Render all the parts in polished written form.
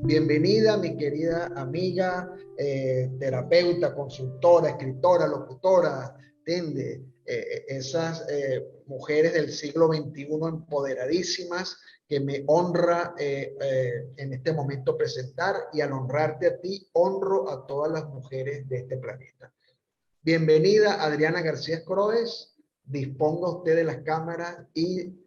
Bienvenida, mi querida amiga, terapeuta, consultora, escritora, locutora, entiende, esas mujeres del siglo XXI empoderadísimas que me honra en este momento presentar, y al honrarte a ti, honro a todas las mujeres de este planeta. Bienvenida, Adriana García Croes. Disponga usted de las cámaras y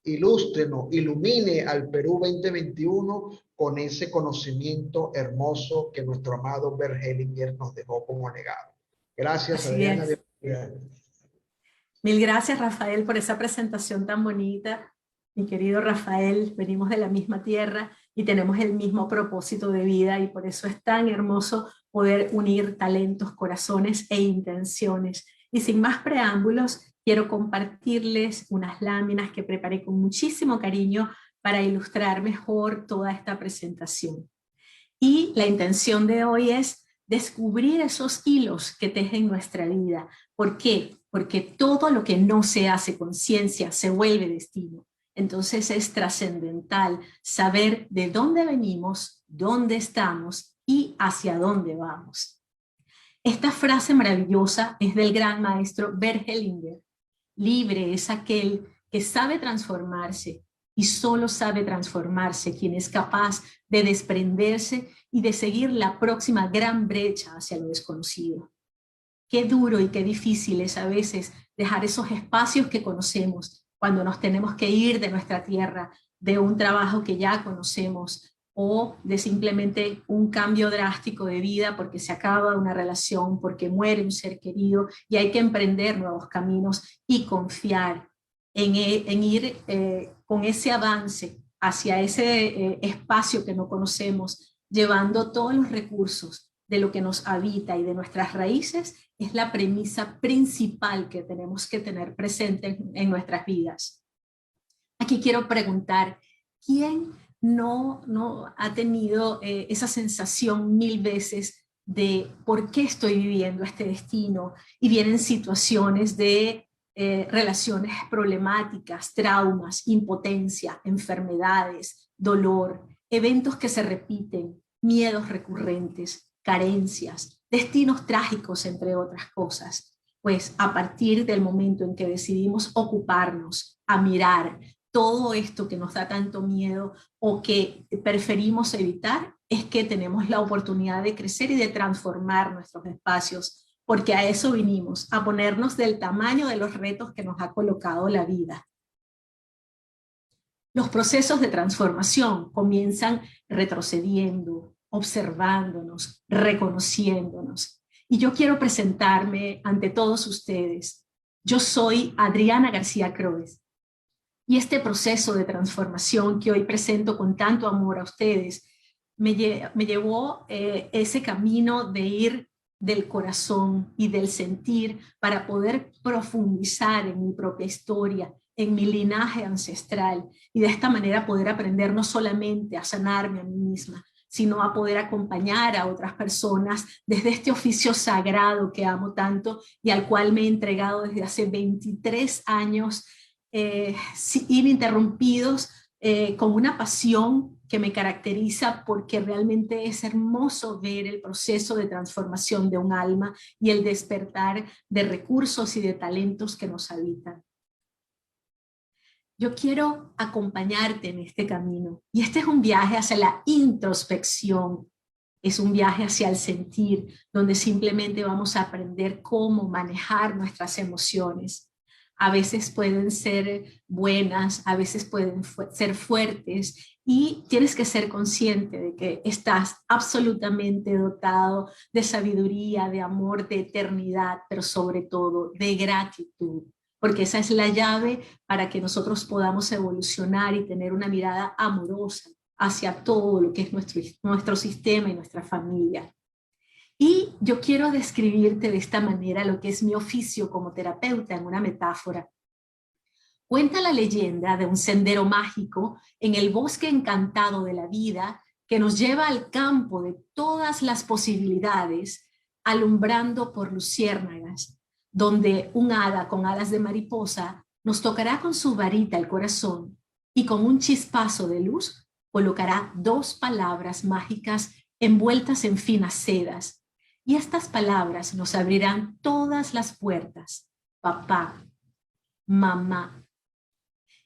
ilústrenos, ilumine al Perú 2021 con ese conocimiento hermoso que nuestro amado Bert Hellinger nos dejó como legado. Gracias, Así Adriana. es. Mil gracias, Rafael, por esa presentación tan bonita. Mi querido Rafael, venimos de la misma tierra y tenemos el mismo propósito de vida, y por eso es tan hermoso poder unir talentos, corazones e intenciones. Y sin más preámbulos, quiero compartirles unas láminas que preparé con muchísimo cariño para ilustrar mejor toda esta presentación. Y la intención de hoy es descubrir esos hilos que tejen nuestra vida. ¿Por qué? Porque todo lo que no se hace con ciencia se vuelve destino. Entonces es trascendental saber de dónde venimos, dónde estamos y hacia dónde vamos. Esta frase maravillosa es del gran maestro Bert Hellinger. Libre es aquel que sabe transformarse, y solo sabe transformarse quien es capaz de desprenderse y de seguir la próxima gran brecha hacia lo desconocido. Qué duro y qué difícil es a veces dejar esos espacios que conocemos cuando nos tenemos que ir de nuestra tierra, de un trabajo que ya conocemos, o de simplemente un cambio drástico de vida porque se acaba una relación, porque muere un ser querido, y hay que emprender nuevos caminos y confiar en ir con ese avance hacia ese espacio que no conocemos, llevando todos los recursos de lo que nos habita y de nuestras raíces. Es la premisa principal que tenemos que tener presente en nuestras vidas. Aquí quiero preguntar, ¿quién no ha tenido esa sensación mil veces de por qué estoy viviendo este destino? Y vienen situaciones de relaciones problemáticas, traumas, impotencia, enfermedades, dolor, eventos que se repiten, miedos recurrentes, carencias, destinos trágicos, entre otras cosas. Pues a partir del momento en que decidimos ocuparnos a mirar todo esto que nos da tanto miedo o que preferimos evitar, es que tenemos la oportunidad de crecer y de transformar nuestros espacios, porque a eso vinimos, a ponernos del tamaño de los retos que nos ha colocado la vida. Los procesos de transformación comienzan retrocediendo, observándonos, reconociéndonos. Y yo quiero presentarme ante todos ustedes. Yo soy Adriana García Croes. Y este proceso de transformación que hoy presento con tanto amor a ustedes me llevó ese camino de ir del corazón y del sentir para poder profundizar en mi propia historia, en mi linaje ancestral, y de esta manera poder aprender no solamente a sanarme a mí misma, sino a poder acompañar a otras personas desde este oficio sagrado que amo tanto y al cual me he entregado desde hace 23 años ininterrumpidos, con una pasión que me caracteriza, porque realmente es hermoso ver el proceso de transformación de un alma y el despertar de recursos y de talentos que nos habitan. Yo quiero acompañarte en este camino, y este es un viaje hacia la introspección, es un viaje hacia el sentir, donde simplemente vamos a aprender cómo manejar nuestras emociones. A veces pueden ser buenas, a veces pueden ser fuertes, y tienes que ser consciente de que estás absolutamente dotado de sabiduría, de amor, de eternidad, pero sobre todo de gratitud, porque esa es la llave para que nosotros podamos evolucionar y tener una mirada amorosa hacia todo lo que es nuestro sistema y nuestra familia. Y yo quiero describirte de esta manera lo que es mi oficio como terapeuta en una metáfora. Cuenta la leyenda de un sendero mágico en el bosque encantado de la vida que nos lleva al campo de todas las posibilidades, alumbrando por luciérnagas, donde un hada con alas de mariposa nos tocará con su varita el corazón, y con un chispazo de luz colocará 2 palabras mágicas envueltas en finas sedas, y estas palabras nos abrirán todas las puertas: papá, mamá.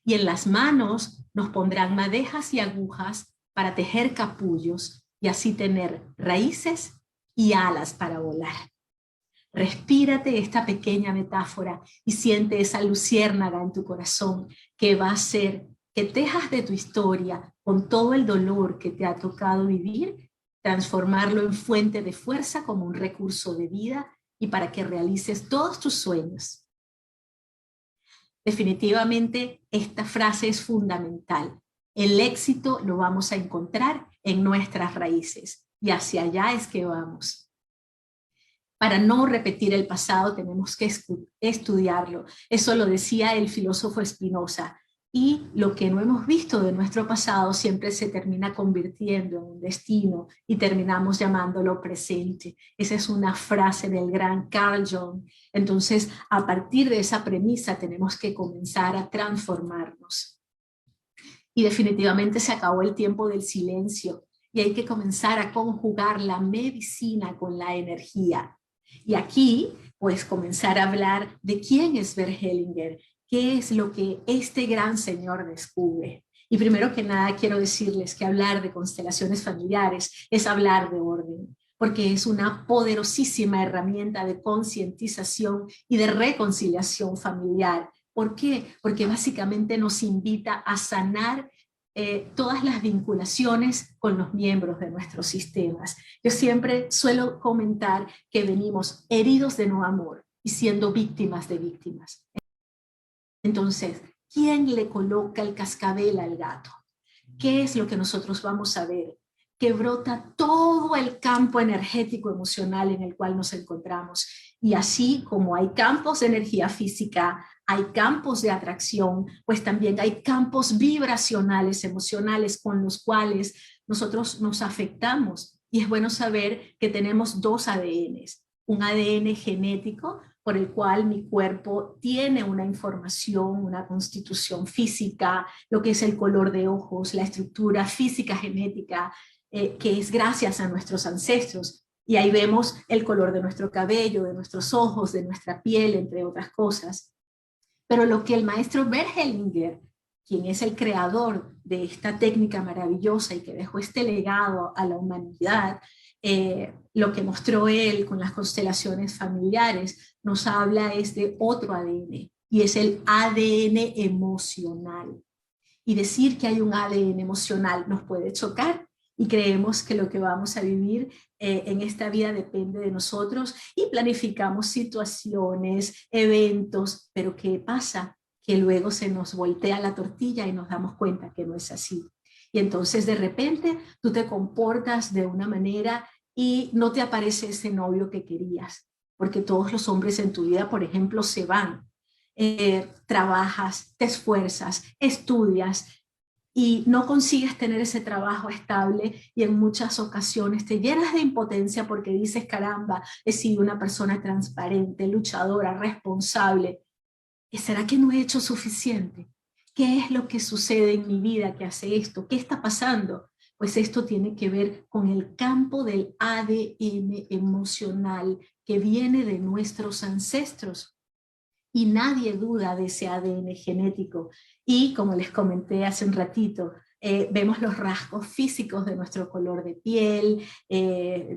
Y en las manos nos pondrán madejas y agujas para tejer capullos y así tener raíces y alas para volar. Respírate esta pequeña metáfora y siente esa luciérnaga en tu corazón que va a hacer que tejas de tu historia, con todo el dolor que te ha tocado vivir, transformarlo en fuente de fuerza como un recurso de vida y para que realices todos tus sueños. Definitivamente esta frase es fundamental. El éxito lo vamos a encontrar en nuestras raíces y hacia allá es que vamos. Para no repetir el pasado tenemos que estudiarlo. Eso lo decía el filósofo Spinoza. Y lo que no hemos visto de nuestro pasado siempre se termina convirtiendo en un destino y terminamos llamándolo presente. Esa es una frase del gran Carl Jung. Entonces, a partir de esa premisa tenemos que comenzar a transformarnos. Y definitivamente se acabó el tiempo del silencio y hay que comenzar a conjugar la medicina con la energía. Y aquí, pues, comenzar a hablar de quién es Bert Hellinger, qué es lo que este gran señor descubre. Y primero que nada quiero decirles que hablar de constelaciones familiares es hablar de orden, porque es una poderosísima herramienta de concientización y de reconciliación familiar. ¿Por qué? Porque básicamente nos invita a sanar todas las vinculaciones con los miembros de nuestros sistemas. Yo siempre suelo comentar que venimos heridos de no amor y siendo víctimas de víctimas. Entonces, ¿quién le coloca el cascabel al gato? ¿Qué es lo que nosotros vamos a ver? Que brota todo el campo energético emocional en el cual nos encontramos. Y así como hay campos de energía física, hay campos de atracción, pues también hay campos vibracionales, emocionales, con los cuales nosotros nos afectamos. Y es bueno saber que tenemos 2 ADNs. Un ADN genético, por el cual mi cuerpo tiene una información, una constitución física, lo que es el color de ojos, la estructura física genética, que es gracias a nuestros ancestros. Y ahí vemos el color de nuestro cabello, de nuestros ojos, de nuestra piel, entre otras cosas. Pero lo que el maestro Bert Hellinger, quien es el creador de esta técnica maravillosa y que dejó este legado a la humanidad, lo que mostró él con las constelaciones familiares, nos habla es de otro ADN, y es el ADN emocional. Y decir que hay un ADN emocional nos puede chocar, y creemos que lo que vamos a vivir en esta vida depende de nosotros, y planificamos situaciones, eventos, pero ¿qué pasa? Que luego se nos voltea la tortilla y nos damos cuenta que no es así. Y entonces de repente tú te comportas de una manera y no te aparece ese novio que querías, porque todos los hombres en tu vida, por ejemplo, se van. Trabajas, te esfuerzas, estudias y no consigues tener ese trabajo estable, y en muchas ocasiones te llenas de impotencia porque dices, caramba, he sido una persona transparente, luchadora, responsable. ¿Será que no he hecho suficiente? ¿Qué es lo que sucede en mi vida que hace esto? ¿Qué está pasando? Pues esto tiene que ver con el campo del ADN emocional que viene de nuestros ancestros. Y nadie duda de ese ADN genético. Y como les comenté hace un ratito, vemos los rasgos físicos de nuestro color de piel,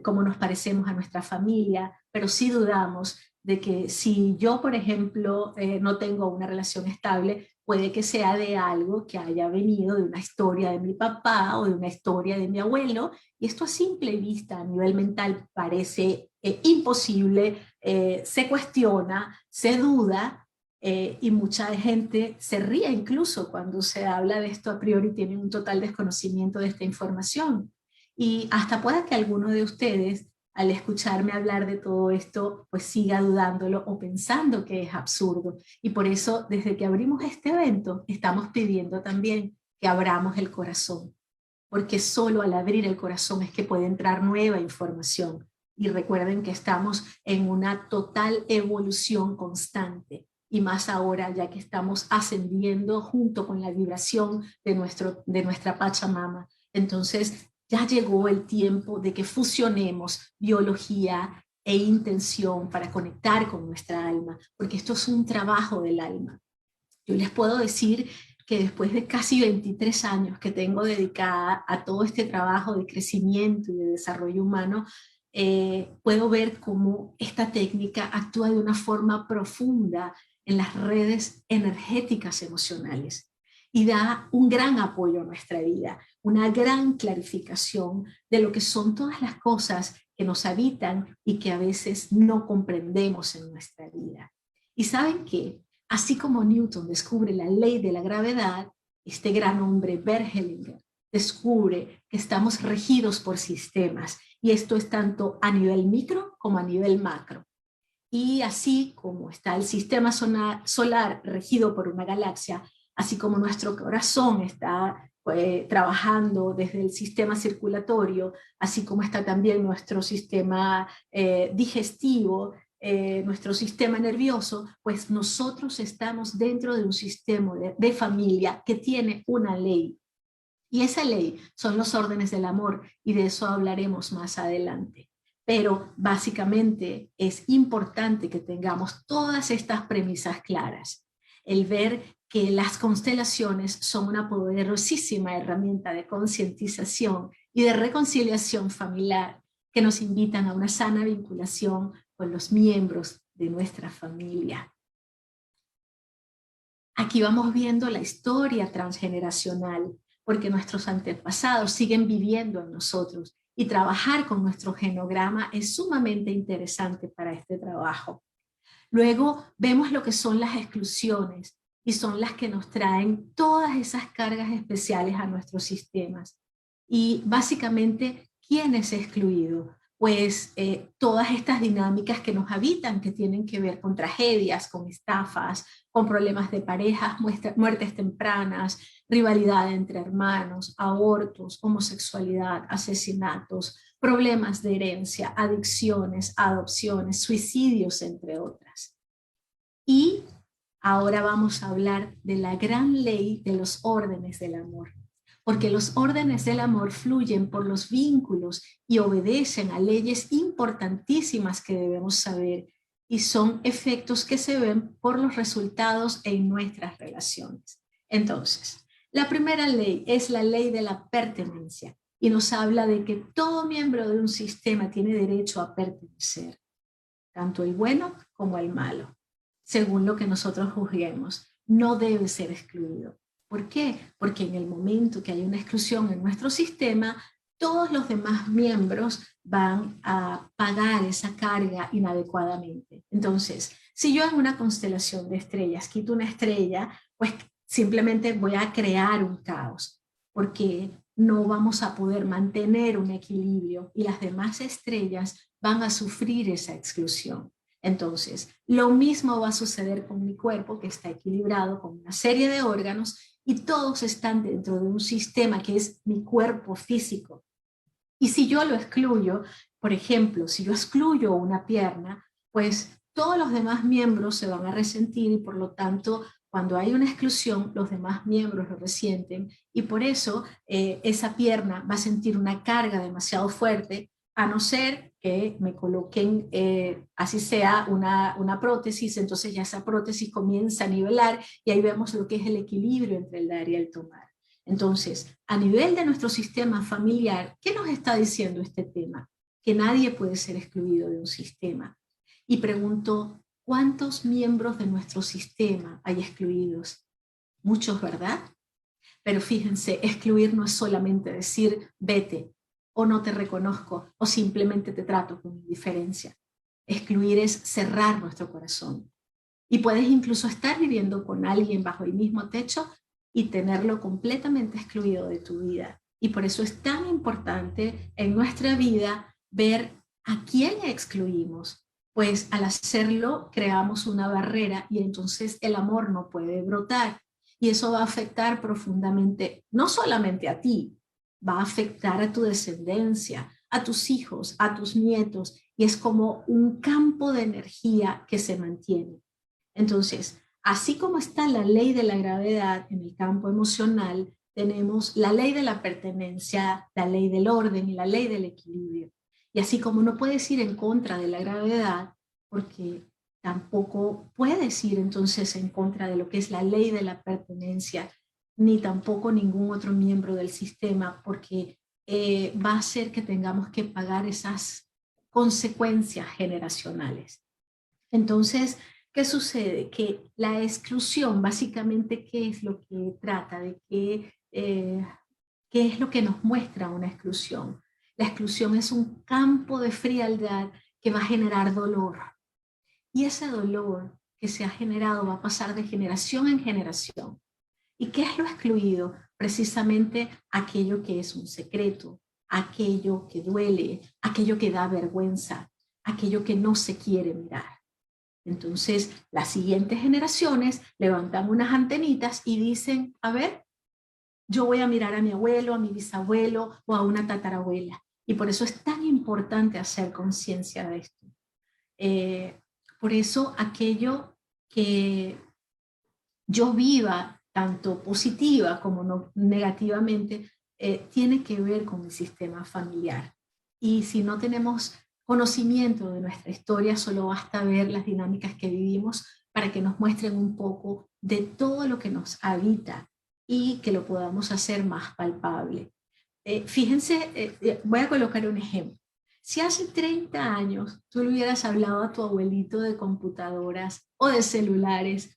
cómo nos parecemos a nuestra familia, pero sí dudamos de que si yo, por ejemplo, no tengo una relación estable, puede que sea de algo que haya venido de una historia de mi papá o de una historia de mi abuelo, y esto a simple vista, a nivel mental, parece imposible, se cuestiona, se duda, y mucha gente se ríe incluso cuando se habla de esto. A priori tienen un total desconocimiento de esta información. Y hasta pueda que alguno de ustedes, al escucharme hablar de todo esto, pues siga dudándolo o pensando que es absurdo. Y por eso, desde que abrimos este evento, estamos pidiendo también que abramos el corazón, porque solo al abrir el corazón es que puede entrar nueva información. Y recuerden que estamos en una total evolución constante, y más ahora ya que estamos ascendiendo junto con la vibración de nuestra Pachamama. Entonces, ya llegó el tiempo de que fusionemos biología e intención para conectar con nuestra alma, porque esto es un trabajo del alma. Yo les puedo decir que después de casi 23 años que tengo dedicada a todo este trabajo de crecimiento y de desarrollo humano, puedo ver cómo esta técnica actúa de una forma profunda en las redes energéticas emocionales y da un gran apoyo a nuestra vida, una gran clarificación de lo que son todas las cosas que nos habitan y que a veces no comprendemos en nuestra vida. ¿Y saben qué? Así como Newton descubre la ley de la gravedad, este gran hombre Bert Hellinger descubre que estamos regidos por sistemas, y esto es tanto a nivel micro como a nivel macro. Y así como está el sistema solar regido por una galaxia, así como nuestro corazón está trabajando desde el sistema circulatorio, así como está también nuestro sistema digestivo, nuestro sistema nervioso, pues nosotros estamos dentro de un sistema de familia que tiene una ley. Y esa ley son los órdenes del amor, y de eso hablaremos más adelante. Pero básicamente es importante que tengamos todas estas premisas claras. El ver que las constelaciones son una poderosísima herramienta de concientización y de reconciliación familiar que nos invitan a una sana vinculación con los miembros de nuestra familia. Aquí vamos viendo la historia transgeneracional, porque nuestros antepasados siguen viviendo en nosotros, y trabajar con nuestro genograma es sumamente interesante para este trabajo. Luego vemos lo que son las exclusiones, y son las que nos traen todas esas cargas especiales a nuestros sistemas. Y básicamente, ¿quién es excluido? Pues todas estas dinámicas que nos habitan, que tienen que ver con tragedias, con estafas, con problemas de parejas, muertes tempranas, rivalidad entre hermanos, abortos, homosexualidad, asesinatos, problemas de herencia, adicciones, adopciones, suicidios, entre otras. Y ahora vamos a hablar de la gran ley de los órdenes del amor, porque los órdenes del amor fluyen por los vínculos y obedecen a leyes importantísimas que debemos saber, y son efectos que se ven por los resultados en nuestras relaciones. Entonces, la primera ley es la ley de la pertenencia, y nos habla de que todo miembro de un sistema tiene derecho a pertenecer, tanto el bueno como el malo, según lo que nosotros juzguemos. No debe ser excluido. ¿Por qué? Porque en el momento que hay una exclusión en nuestro sistema, todos los demás miembros van a pagar esa carga inadecuadamente. Entonces, si yo en una constelación de estrellas quito una estrella, pues simplemente voy a crear un caos, porque no vamos a poder mantener un equilibrio, y las demás estrellas van a sufrir esa exclusión. Entonces, lo mismo va a suceder con mi cuerpo, que está equilibrado con una serie de órganos, y todos están dentro de un sistema que es mi cuerpo físico. Y si yo lo excluyo, por ejemplo, si yo excluyo una pierna, pues todos los demás miembros se van a resentir, y por lo tanto, cuando hay una exclusión, los demás miembros lo resienten, y por eso esa pierna va a sentir una carga demasiado fuerte, a no ser que me coloquen, así sea, una prótesis. Entonces ya esa prótesis comienza a nivelar, y ahí vemos lo que es el equilibrio entre el dar y el tomar. Entonces, a nivel de nuestro sistema familiar, ¿qué nos está diciendo este tema? Que nadie puede ser excluido de un sistema. Y pregunto, ¿cuántos miembros de nuestro sistema hay excluidos? Muchos, ¿verdad? Pero fíjense, excluir no es solamente decir vete, o no te reconozco, o simplemente te trato con indiferencia. Excluir es cerrar nuestro corazón. Y puedes incluso estar viviendo con alguien bajo el mismo techo y tenerlo completamente excluido de tu vida. Y por eso es tan importante en nuestra vida ver a quién excluimos, pues al hacerlo creamos una barrera, y entonces el amor no puede brotar. Y eso va a afectar profundamente, no solamente a ti, va a afectar a tu descendencia, a tus hijos, a tus nietos, y es como un campo de energía que se mantiene. Entonces, así como está la ley de la gravedad en el campo emocional, tenemos la ley de la pertenencia, la ley del orden y la ley del equilibrio. Y así como no puedes ir en contra de la gravedad, porque tampoco puedes ir entonces en contra de lo que es la ley de la pertenencia, ni tampoco ningún otro miembro del sistema, porque va a hacer que tengamos que pagar esas consecuencias generacionales. Entonces, ¿qué sucede? Que la exclusión, básicamente, ¿qué es lo que trata? De ¿qué es lo que nos muestra una exclusión? La exclusión es un campo de frialdad que va a generar dolor. Y ese dolor que se ha generado va a pasar de generación en generación. ¿Y qué es lo excluido? Precisamente aquello que es un secreto, aquello que duele, aquello que da vergüenza, aquello que no se quiere mirar. Entonces, las siguientes generaciones levantan unas antenitas y dicen, a ver, yo voy a mirar a mi abuelo, a mi bisabuelo o a una tatarabuela. Y por eso es tan importante hacer conciencia de esto. Por eso aquello que yo viva, tanto positiva como no, negativamente, tiene que ver con mi sistema familiar. Y si no tenemos conocimiento de nuestra historia, solo basta ver las dinámicas que vivimos para que nos muestren un poco de todo lo que nos habita y que lo podamos hacer más palpable. Fíjense, voy a colocar un ejemplo. Si hace 30 años tú le hubieras hablado a tu abuelito de computadoras o de celulares,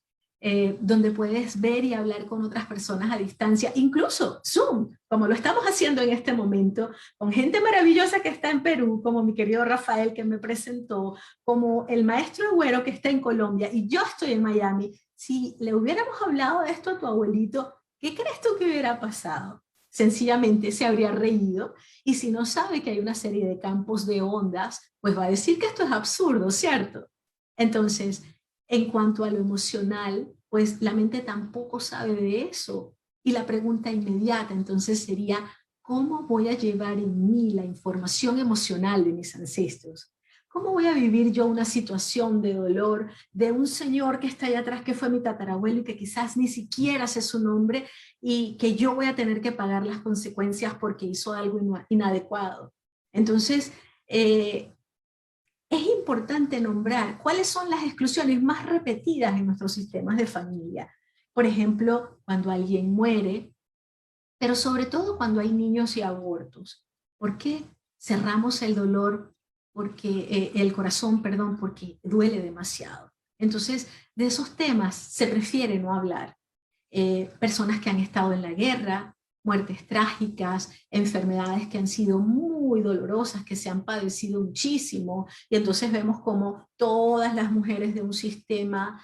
donde puedes ver y hablar con otras personas a distancia, incluso Zoom, como lo estamos haciendo en este momento, con gente maravillosa que está en Perú, como mi querido Rafael que me presentó, como el maestro Agüero que está en Colombia y yo estoy en Miami. Si le hubiéramos hablado de esto a tu abuelito, ¿qué crees tú que hubiera pasado? Sencillamente se habría reído, y si no sabe que hay una serie de campos de ondas, pues va a decir que esto es absurdo, ¿cierto? Entonces, en cuanto a lo emocional, pues la mente tampoco sabe de eso. Y la pregunta inmediata entonces sería, ¿cómo voy a llevar en mí la información emocional de mis ancestros? ¿Cómo voy a vivir yo una situación de dolor de un señor que está allá atrás, que fue mi tatarabuelo y que quizás ni siquiera sé su nombre, y que yo voy a tener que pagar las consecuencias porque hizo algo inadecuado? Entonces, es importante nombrar cuáles son las exclusiones más repetidas en nuestros sistemas de familia. Por ejemplo, cuando alguien muere, pero sobre todo cuando hay niños y abortos. ¿Por qué cerramos el dolor? El corazón, perdón, porque duele demasiado. Entonces, de esos temas se prefiere no hablar. Personas que han estado en la guerra, muertes trágicas, enfermedades que han sido muy dolorosas, que se han padecido muchísimo, y entonces vemos como todas las mujeres de un sistema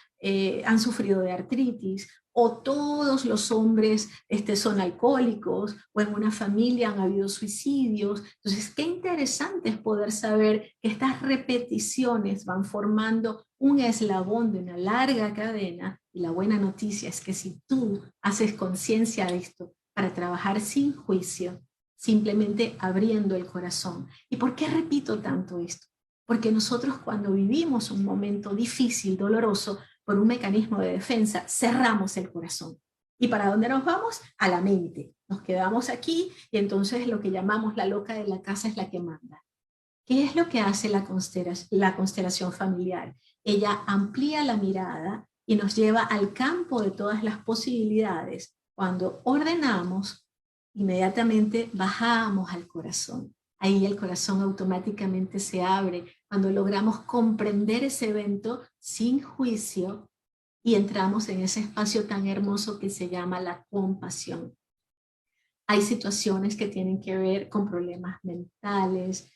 han sufrido de artritis, o todos los hombres son alcohólicos, o en una familia han habido suicidios. Entonces, qué interesante es poder saber que estas repeticiones van formando un eslabón de una larga cadena, y la buena noticia es que si tú haces conciencia de esto para trabajar sin juicio, simplemente abriendo el corazón. ¿Y por qué repito tanto esto? Porque nosotros, cuando vivimos un momento difícil, doloroso, por un mecanismo de defensa, cerramos el corazón. ¿Y para dónde nos vamos? A la mente. Nos quedamos aquí, y entonces lo que llamamos la loca de la casa es la que manda. ¿Qué es lo que hace la constelación familiar? Ella amplía la mirada y nos lleva al campo de todas las posibilidades. Cuando ordenamos, inmediatamente bajamos al corazón. Ahí el corazón automáticamente se abre cuando logramos comprender ese evento sin juicio y entramos en ese espacio tan hermoso que se llama la compasión. Hay situaciones que tienen que ver con problemas mentales,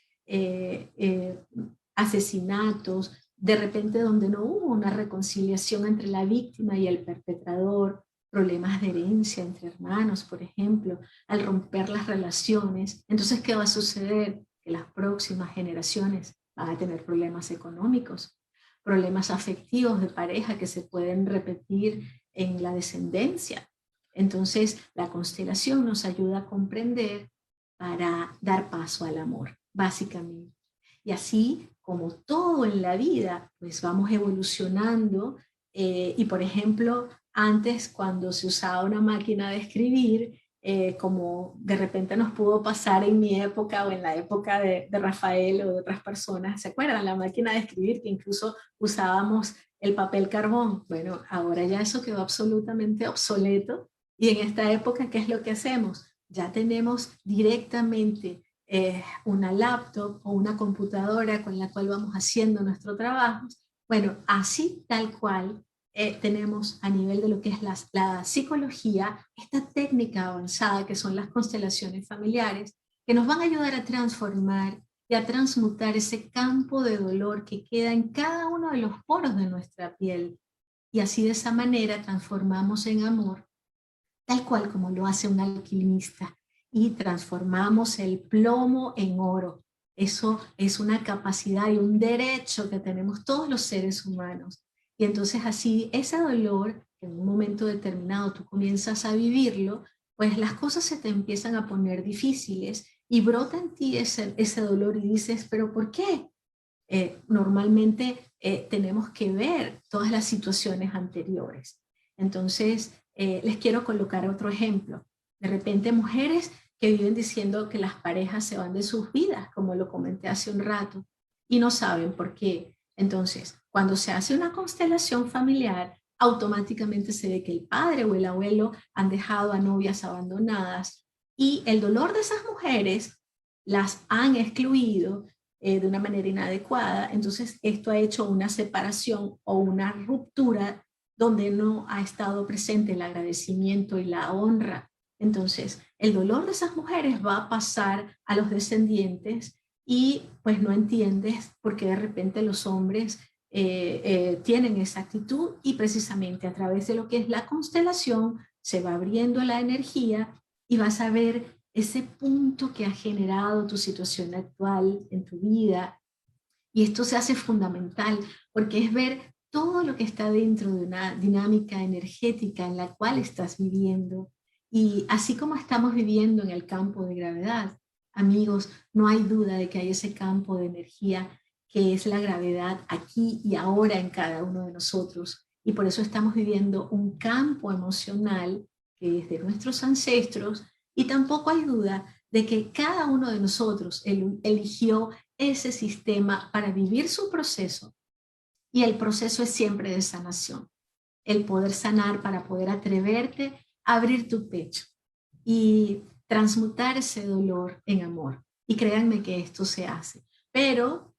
asesinatos, de repente donde no hubo una reconciliación entre la víctima y el perpetrador, problemas de herencia entre hermanos, por ejemplo, al romper las relaciones. Entonces, ¿qué va a suceder? Que las próximas generaciones van a tener problemas económicos, problemas afectivos de pareja que se pueden repetir en la descendencia. Entonces, la constelación nos ayuda a comprender para dar paso al amor, básicamente. Y así, como todo en la vida, pues vamos evolucionando. Y por ejemplo, antes, cuando se usaba una máquina de escribir, como de repente nos pudo pasar en mi época o en la época de Rafael o de otras personas. ¿Se acuerdan? La máquina de escribir, que incluso usábamos el papel carbón. Bueno, ahora ya eso quedó absolutamente obsoleto. Y en esta época, ¿qué es lo que hacemos? Ya tenemos directamente una laptop o una computadora con la cual vamos haciendo nuestro trabajo. Bueno, así tal cual tenemos a nivel de lo que es la psicología, esta técnica avanzada que son las constelaciones familiares, que nos van a ayudar a transformar y a transmutar ese campo de dolor que queda en cada uno de los poros de nuestra piel. Y así de esa manera transformamos en amor, tal cual como lo hace un alquimista, y transformamos el plomo en oro. Eso es una capacidad y un derecho que tenemos todos los seres humanos. Y entonces así ese dolor, que en un momento determinado tú comienzas a vivirlo, pues las cosas se te empiezan a poner difíciles y brota en ti ese dolor y dices, ¿pero por qué? Normalmente tenemos que ver todas las situaciones anteriores. Entonces, les quiero colocar otro ejemplo. De repente, mujeres que viven diciendo que las parejas se van de sus vidas, como lo comenté hace un rato, y no saben por qué. Entonces, cuando se hace una constelación familiar, automáticamente se ve que el padre o el abuelo han dejado a novias abandonadas y el dolor de esas mujeres las han excluido de una manera inadecuada. Entonces, esto ha hecho una separación o una ruptura donde no ha estado presente el agradecimiento y la honra. Entonces, el dolor de esas mujeres va a pasar a los descendientes y pues no entiendes por qué de repente los hombres tienen esa actitud, y precisamente a través de lo que es la constelación se va abriendo la energía y vas a ver ese punto que ha generado tu situación actual en tu vida. Y esto se hace fundamental porque es ver todo lo que está dentro de una dinámica energética en la cual estás viviendo. Y así como estamos viviendo en el campo de gravedad, amigos, no hay duda de que hay ese campo de energía que es la gravedad aquí y ahora en cada uno de nosotros. Y por eso estamos viviendo un campo emocional que es de nuestros ancestros, y tampoco hay duda de que cada uno de nosotros eligió ese sistema para vivir su proceso, y el proceso es siempre de sanación. El poder sanar para poder atreverte a abrir tu pecho y transmutar ese dolor en amor. Y créanme que esto se hace, pero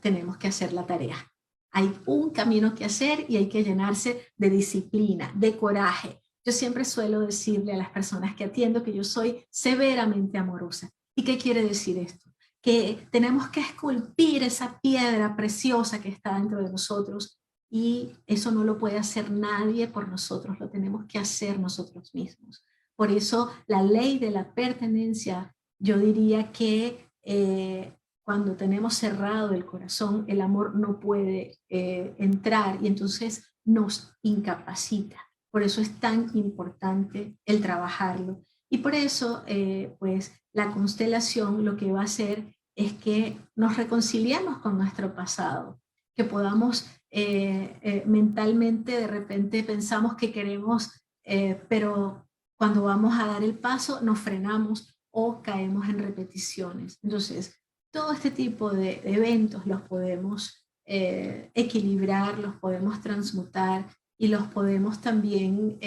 tenemos que hacer la tarea. Hay un camino que hacer y hay que llenarse de disciplina, de coraje. Yo siempre suelo decirle a las personas que atiendo que yo soy severamente amorosa. ¿Y qué quiere decir esto? Que tenemos que esculpir esa piedra preciosa que está dentro de nosotros, y eso no lo puede hacer nadie por nosotros, lo tenemos que hacer nosotros mismos. Por eso la ley de la pertenencia, yo diría que cuando tenemos cerrado el corazón, el amor no puede entrar y entonces nos incapacita. Por eso es tan importante el trabajarlo. Y por eso, pues, la constelación lo que va a hacer es que nos reconciliemos con nuestro pasado, que podamos mentalmente de repente pensamos que queremos, pero cuando vamos a dar el paso nos frenamos o caemos en repeticiones. Entonces, todo este tipo de eventos los podemos equilibrar, los podemos transmutar y los podemos también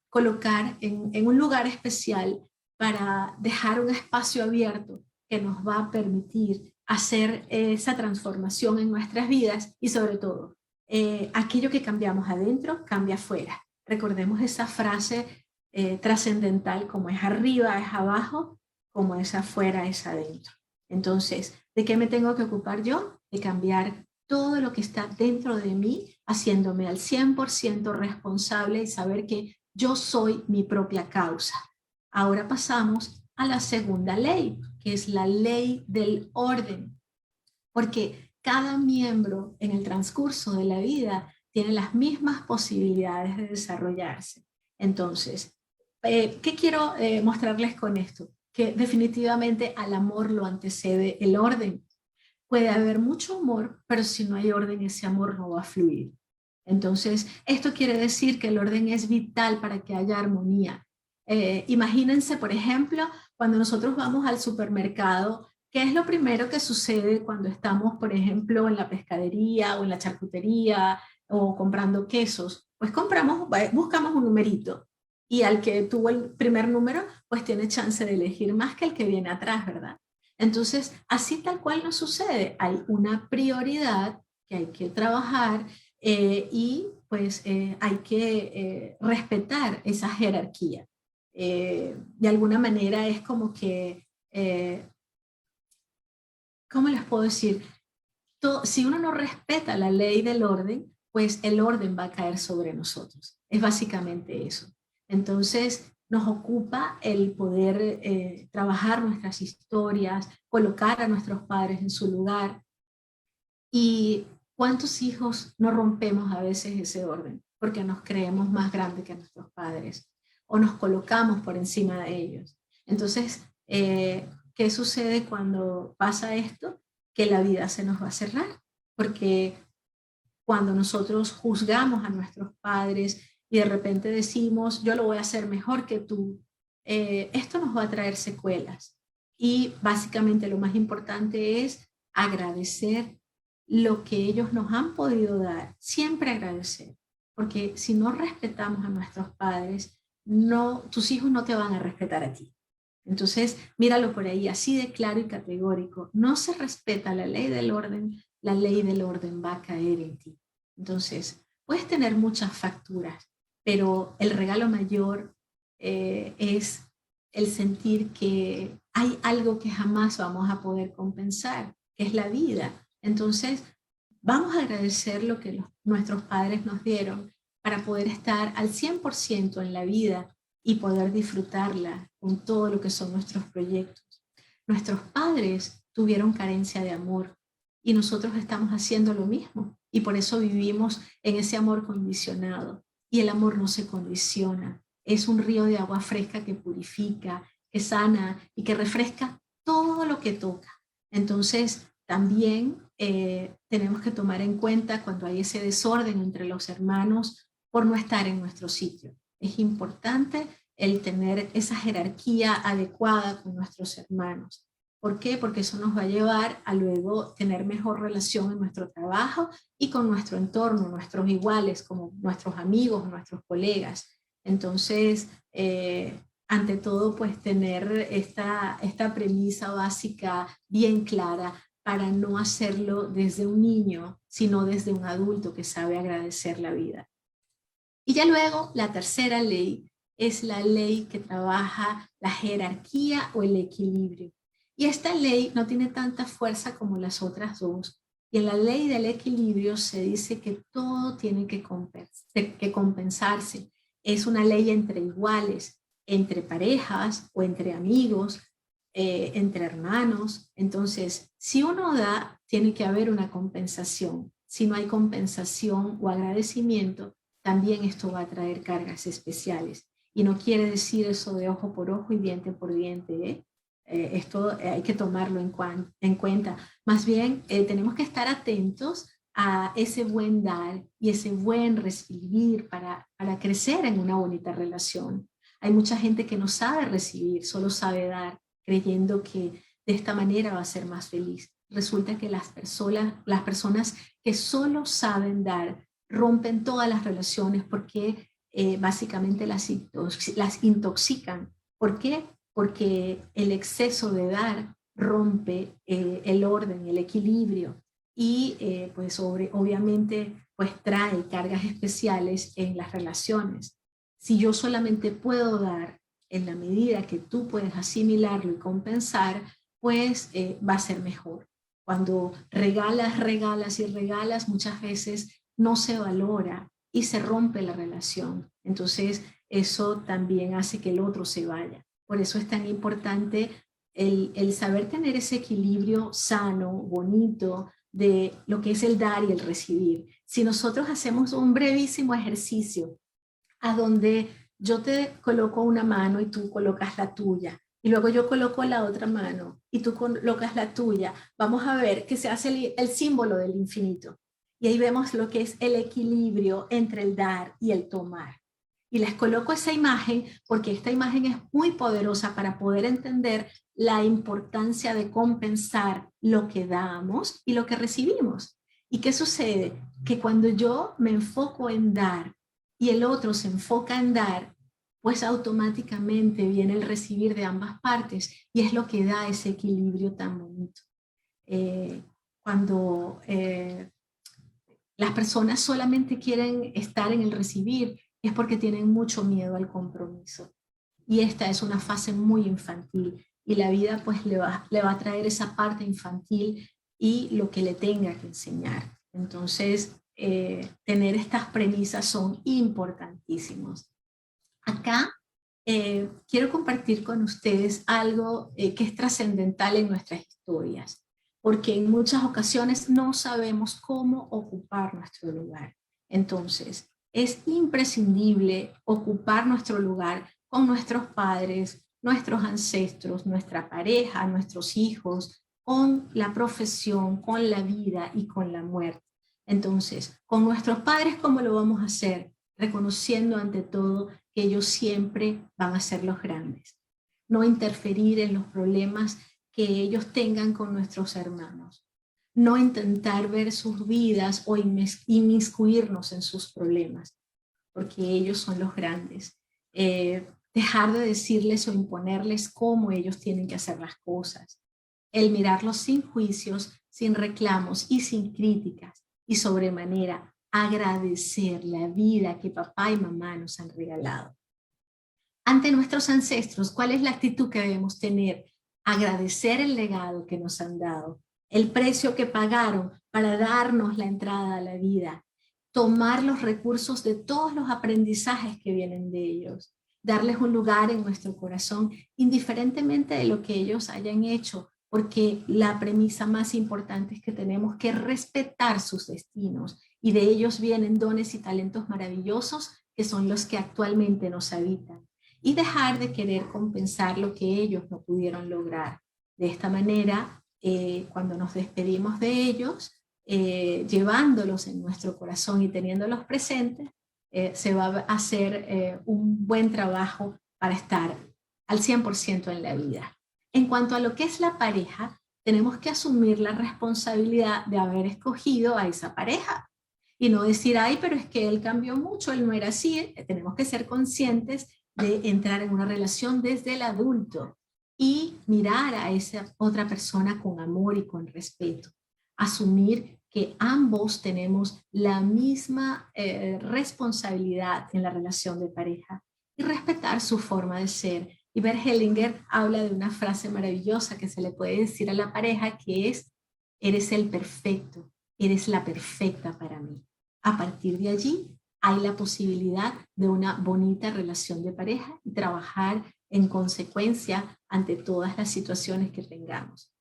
colocar en un lugar especial para dejar un espacio abierto que nos va a permitir hacer esa transformación en nuestras vidas, y sobre todo, aquello que cambiamos adentro cambia afuera. Recordemos esa frase trascendental: como es arriba es abajo, como es afuera es adentro. Entonces, ¿de qué me tengo que ocupar yo? De cambiar todo lo que está dentro de mí, haciéndome al 100% responsable y saber que yo soy mi propia causa. Ahora pasamos a la segunda ley, que es la ley del orden, porque cada miembro en el transcurso de la vida tiene las mismas posibilidades de desarrollarse. Entonces, ¿qué quiero mostrarles con esto? Que definitivamente al amor lo antecede el orden. Puede haber mucho amor, pero si no hay orden, ese amor no va a fluir. Entonces, esto quiere decir que el orden es vital para que haya armonía. Imagínense, por ejemplo, cuando nosotros vamos al supermercado, ¿qué es lo primero que sucede cuando estamos, por ejemplo, en la pescadería o en la charcutería o comprando quesos? Pues buscamos un numerito y al que tuvo el primer número, pues tiene chance de elegir más que el que viene atrás, ¿verdad? Entonces, así tal cual nos sucede. Hay una prioridad que hay que trabajar y pues hay que respetar esa jerarquía. De alguna manera es como que, ¿cómo les puedo decir? Si uno no respeta la ley del orden, pues el orden va a caer sobre nosotros. Es básicamente eso. Entonces, nos ocupa el poder trabajar nuestras historias, colocar a nuestros padres en su lugar. ¿Y cuántos hijos no rompemos a veces ese orden? Porque nos creemos más grandes que nuestros padres o nos colocamos por encima de ellos. Entonces, ¿qué sucede cuando pasa esto? Que la vida se nos va a cerrar, porque cuando nosotros juzgamos a nuestros padres y de repente decimos, yo lo voy a hacer mejor que tú, esto nos va a traer secuelas. Y básicamente lo más importante es agradecer lo que ellos nos han podido dar, siempre agradecer, porque si no respetamos a nuestros padres, no, tus hijos no te van a respetar a ti. Entonces, míralo por ahí, así de claro y categórico. No se respeta la ley del orden va a caer en ti. Entonces, puedes tener muchas facturas, pero el regalo mayor es el sentir que hay algo que jamás vamos a poder compensar, que es la vida. Entonces, vamos a agradecer lo que nuestros padres nos dieron para poder estar al 100% en la vida y poder disfrutarla con todo lo que son nuestros proyectos. Nuestros padres tuvieron carencia de amor y nosotros estamos haciendo lo mismo y por eso vivimos en ese amor condicionado. Y el amor no se condiciona, es un río de agua fresca que purifica, que sana y que refresca todo lo que toca. Entonces, también tenemos que tomar en cuenta cuando hay ese desorden entre los hermanos por no estar en nuestro sitio. Es importante el tener esa jerarquía adecuada con nuestros hermanos. ¿Por qué? Porque eso nos va a llevar a luego tener mejor relación en nuestro trabajo y con nuestro entorno, nuestros iguales, como nuestros amigos, nuestros colegas. Entonces, ante todo, pues tener esta premisa básica bien clara para no hacerlo desde un niño, sino desde un adulto que sabe agradecer la vida. Y ya luego, la tercera ley es la ley que trabaja la jerarquía o el equilibrio. Y esta ley no tiene tanta fuerza como las otras dos. Y en la ley del equilibrio se dice que todo tiene que compensarse. Es una ley entre iguales, entre parejas o entre amigos, entre hermanos. Entonces, si uno da, tiene que haber una compensación. Si no hay compensación o agradecimiento, también esto va a traer cargas especiales. Y no quiere decir eso de ojo por ojo y diente por diente, ¿eh? Esto hay que tomarlo en cuenta. Más bien, tenemos que estar atentos a ese buen dar y ese buen recibir para crecer en una bonita relación. Hay mucha gente que no sabe recibir, solo sabe dar, creyendo que de esta manera va a ser más feliz. Resulta que las personas que solo saben dar rompen todas las relaciones porque básicamente las intoxican. ¿Por qué? Porque el exceso de dar rompe el orden, el equilibrio y pues obviamente pues trae cargas especiales en las relaciones. Si yo solamente puedo dar en la medida que tú puedes asimilarlo y compensar, pues va a ser mejor. Cuando regalas, regalas y regalas, muchas veces no se valora y se rompe la relación. Entonces, eso también hace que el otro se vaya. Por eso es tan importante el saber tener ese equilibrio sano, bonito, de lo que es el dar y el recibir. Si nosotros hacemos un brevísimo ejercicio a donde yo te coloco una mano y tú colocas la tuya, y luego yo coloco la otra mano y tú colocas la tuya, vamos a ver que se hace el símbolo del infinito. Y ahí vemos lo que es el equilibrio entre el dar y el tomar. Y les coloco esa imagen porque esta imagen es muy poderosa para poder entender la importancia de compensar lo que damos y lo que recibimos. ¿Y qué sucede? Que cuando yo me enfoco en dar y el otro se enfoca en dar, pues automáticamente viene el recibir de ambas partes y es lo que da ese equilibrio tan bonito. Cuando las personas solamente quieren estar en el recibir, es porque tienen mucho miedo al compromiso. Y esta es una fase muy infantil y la vida pues le va a traer esa parte infantil y lo que le tenga que enseñar. Entonces, tener estas premisas son importantísimos. Acá quiero compartir con ustedes algo que es trascendental en nuestras historias, porque en muchas ocasiones no sabemos cómo ocupar nuestro lugar. Entonces, es imprescindible ocupar nuestro lugar con nuestros padres, nuestros ancestros, nuestra pareja, nuestros hijos, con la profesión, con la vida y con la muerte. Entonces, con nuestros padres, ¿cómo lo vamos a hacer? Reconociendo ante todo que ellos siempre van a ser los grandes. No interferir en los problemas que ellos tengan con nuestros hermanos. No intentar ver sus vidas o inmiscuirnos en sus problemas, porque ellos son los grandes. Dejar de decirles o imponerles cómo ellos tienen que hacer las cosas. El mirarlos sin juicios, sin reclamos y sin críticas. Y sobremanera agradecer la vida que papá y mamá nos han regalado. Ante nuestros ancestros, ¿cuál es la actitud que debemos tener? Agradecer el legado que nos han dado, el precio que pagaron para darnos la entrada a la vida, tomar los recursos de todos los aprendizajes que vienen de ellos, darles un lugar en nuestro corazón, indiferentemente de lo que ellos hayan hecho, porque la premisa más importante es que tenemos que respetar sus destinos y de ellos vienen dones y talentos maravillosos que son los que actualmente nos habitan y dejar de querer compensar lo que ellos no pudieron lograr. De esta manera, cuando nos despedimos de ellos, llevándolos en nuestro corazón y teniéndolos presentes, se va a hacer un buen trabajo para estar al 100% en la vida. En cuanto a lo que es la pareja, tenemos que asumir la responsabilidad de haber escogido a esa pareja y no decir, ay, pero es que él cambió mucho, él no era así. Tenemos que ser conscientes de entrar en una relación desde el adulto y mirar a esa otra persona con amor y con respeto. Asumir que ambos tenemos la misma responsabilidad en la relación de pareja y respetar su forma de ser. Y Bert Hellinger habla de una frase maravillosa que se le puede decir a la pareja, que es: eres el perfecto, eres la perfecta para mí. A partir de allí hay la posibilidad de una bonita relación de pareja y trabajar en consecuencia ante todas las situaciones que tengamos.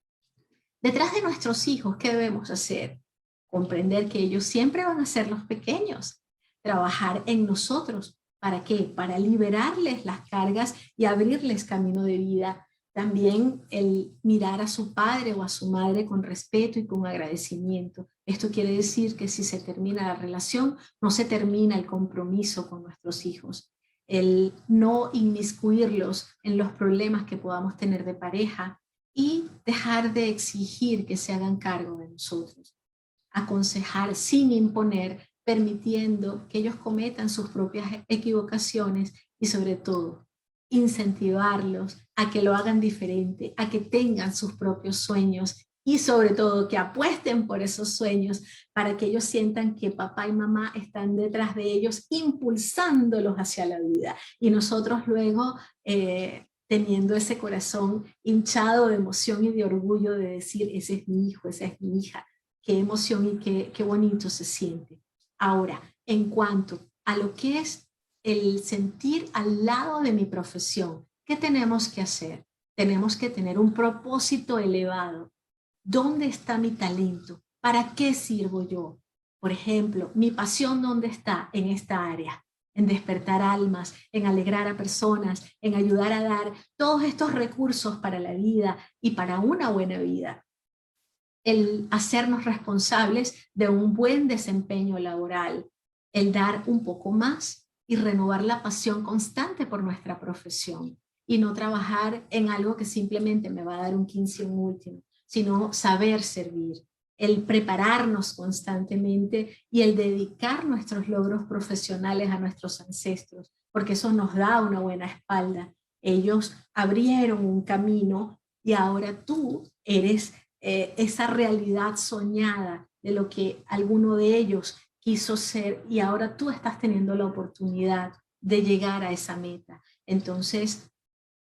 Detrás de nuestros hijos, ¿qué debemos hacer? Comprender que ellos siempre van a ser los pequeños. Trabajar en nosotros. ¿Para qué? Para liberarles las cargas y abrirles camino de vida. También el mirar a su padre o a su madre con respeto y con agradecimiento. Esto quiere decir que si se termina la relación, no se termina el compromiso con nuestros hijos. El no inmiscuirlos en los problemas que podamos tener de pareja y dejar de exigir que se hagan cargo de nosotros. Aconsejar sin imponer, permitiendo que ellos cometan sus propias equivocaciones y sobre todo incentivarlos a que lo hagan diferente, a que tengan sus propios sueños y sobre todo que apuesten por esos sueños para que ellos sientan que papá y mamá están detrás de ellos impulsándolos hacia la vida y nosotros luego teniendo ese corazón hinchado de emoción y de orgullo de decir, ese es mi hijo, esa es mi hija, qué emoción y qué bonito se siente. Ahora, en cuanto a lo que es el sentir al lado de mi profesión, ¿qué tenemos que hacer? Tenemos que tener un propósito elevado. ¿Dónde está mi talento? ¿Para qué sirvo yo? Por ejemplo, mi pasión, ¿dónde está? En esta área, en despertar almas, en alegrar a personas, en ayudar a dar todos estos recursos para la vida y para una buena vida. El hacernos responsables de un buen desempeño laboral, el dar un poco más y renovar la pasión constante por nuestra profesión y no trabajar en algo que simplemente me va a dar un 15 y un último, sino saber servir, el prepararnos constantemente y el dedicar nuestros logros profesionales a nuestros ancestros, porque eso nos da una buena espalda. Ellos abrieron un camino y ahora tú eres esa realidad soñada de lo que alguno de ellos quiso ser y ahora tú estás teniendo la oportunidad de llegar a esa meta. Entonces,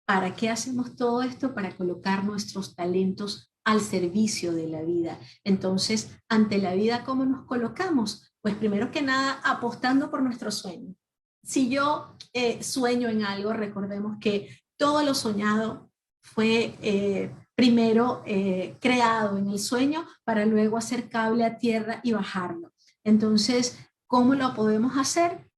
¿para qué hacemos todo esto? Para colocar nuestros talentos al servicio de la vida. Entonces, ante la vida, ¿cómo nos colocamos? Pues primero que nada, apostando por nuestro sueño. Si yo sueño en algo, recordemos que todo lo soñado fue primero creado en el sueño para luego acercable a tierra y bajarlo. Entonces, ¿cómo lo podemos hacer?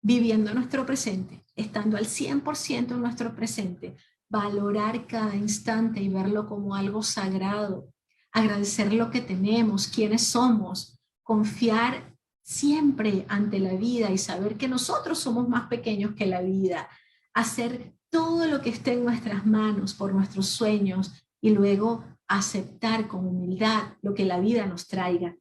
Viviendo nuestro presente, estando al 100% en nuestro presente, valorar cada instante y verlo como algo sagrado, agradecer lo que tenemos, quiénes somos, confiar siempre ante la vida y saber que nosotros somos más pequeños que la vida, hacer todo lo que esté en nuestras manos por nuestros sueños y luego aceptar con humildad lo que la vida nos traiga,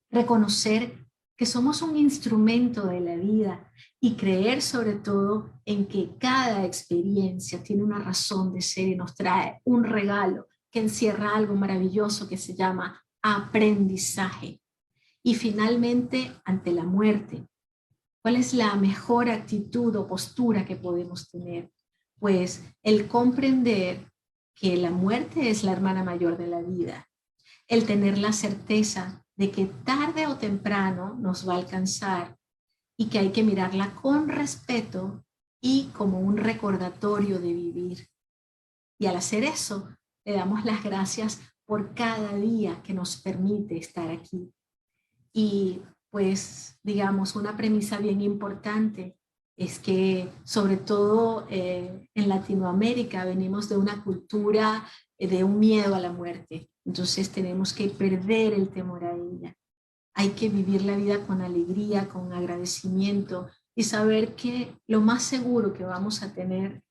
reconocer que somos un instrumento de la vida y creer sobre todo en que cada experiencia tiene una razón de ser y nos trae un regalo que encierra algo maravilloso que se llama aprendizaje. Y finalmente, ante la muerte, ¿cuál es la mejor actitud o postura que podemos tener? Pues el comprender que la muerte es la hermana mayor de la vida, el tener la certeza de que tarde o temprano nos va a alcanzar y que hay que mirarla con respeto y como un recordatorio de vivir. Y al hacer eso, le damos las gracias por cada día que nos permite estar aquí. Y pues, digamos, una premisa bien importante es que sobre todo en Latinoamérica venimos de una cultura de un miedo a la muerte. Entonces tenemos que perder el temor a ella. Hay que vivir la vida con alegría, con agradecimiento y saber que lo más seguro que vamos a tener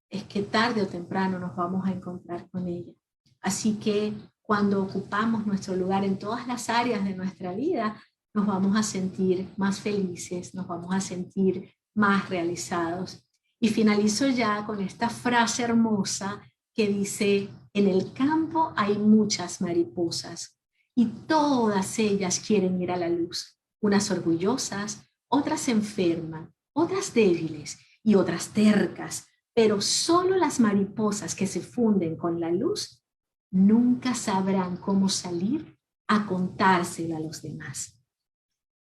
es que tarde o temprano nos vamos a encontrar con ella. Así que cuando ocupamos nuestro lugar en todas las áreas de nuestra vida, nos vamos a sentir más felices, nos vamos a sentir más realizados. Y finalizo ya con esta frase hermosa que dice: en el campo hay muchas mariposas y todas ellas quieren ir a la luz, unas orgullosas, otras se enferman, otras débiles y otras tercas, pero solo las mariposas que se funden con la luz nunca sabrán cómo salir a contárselo a los demás.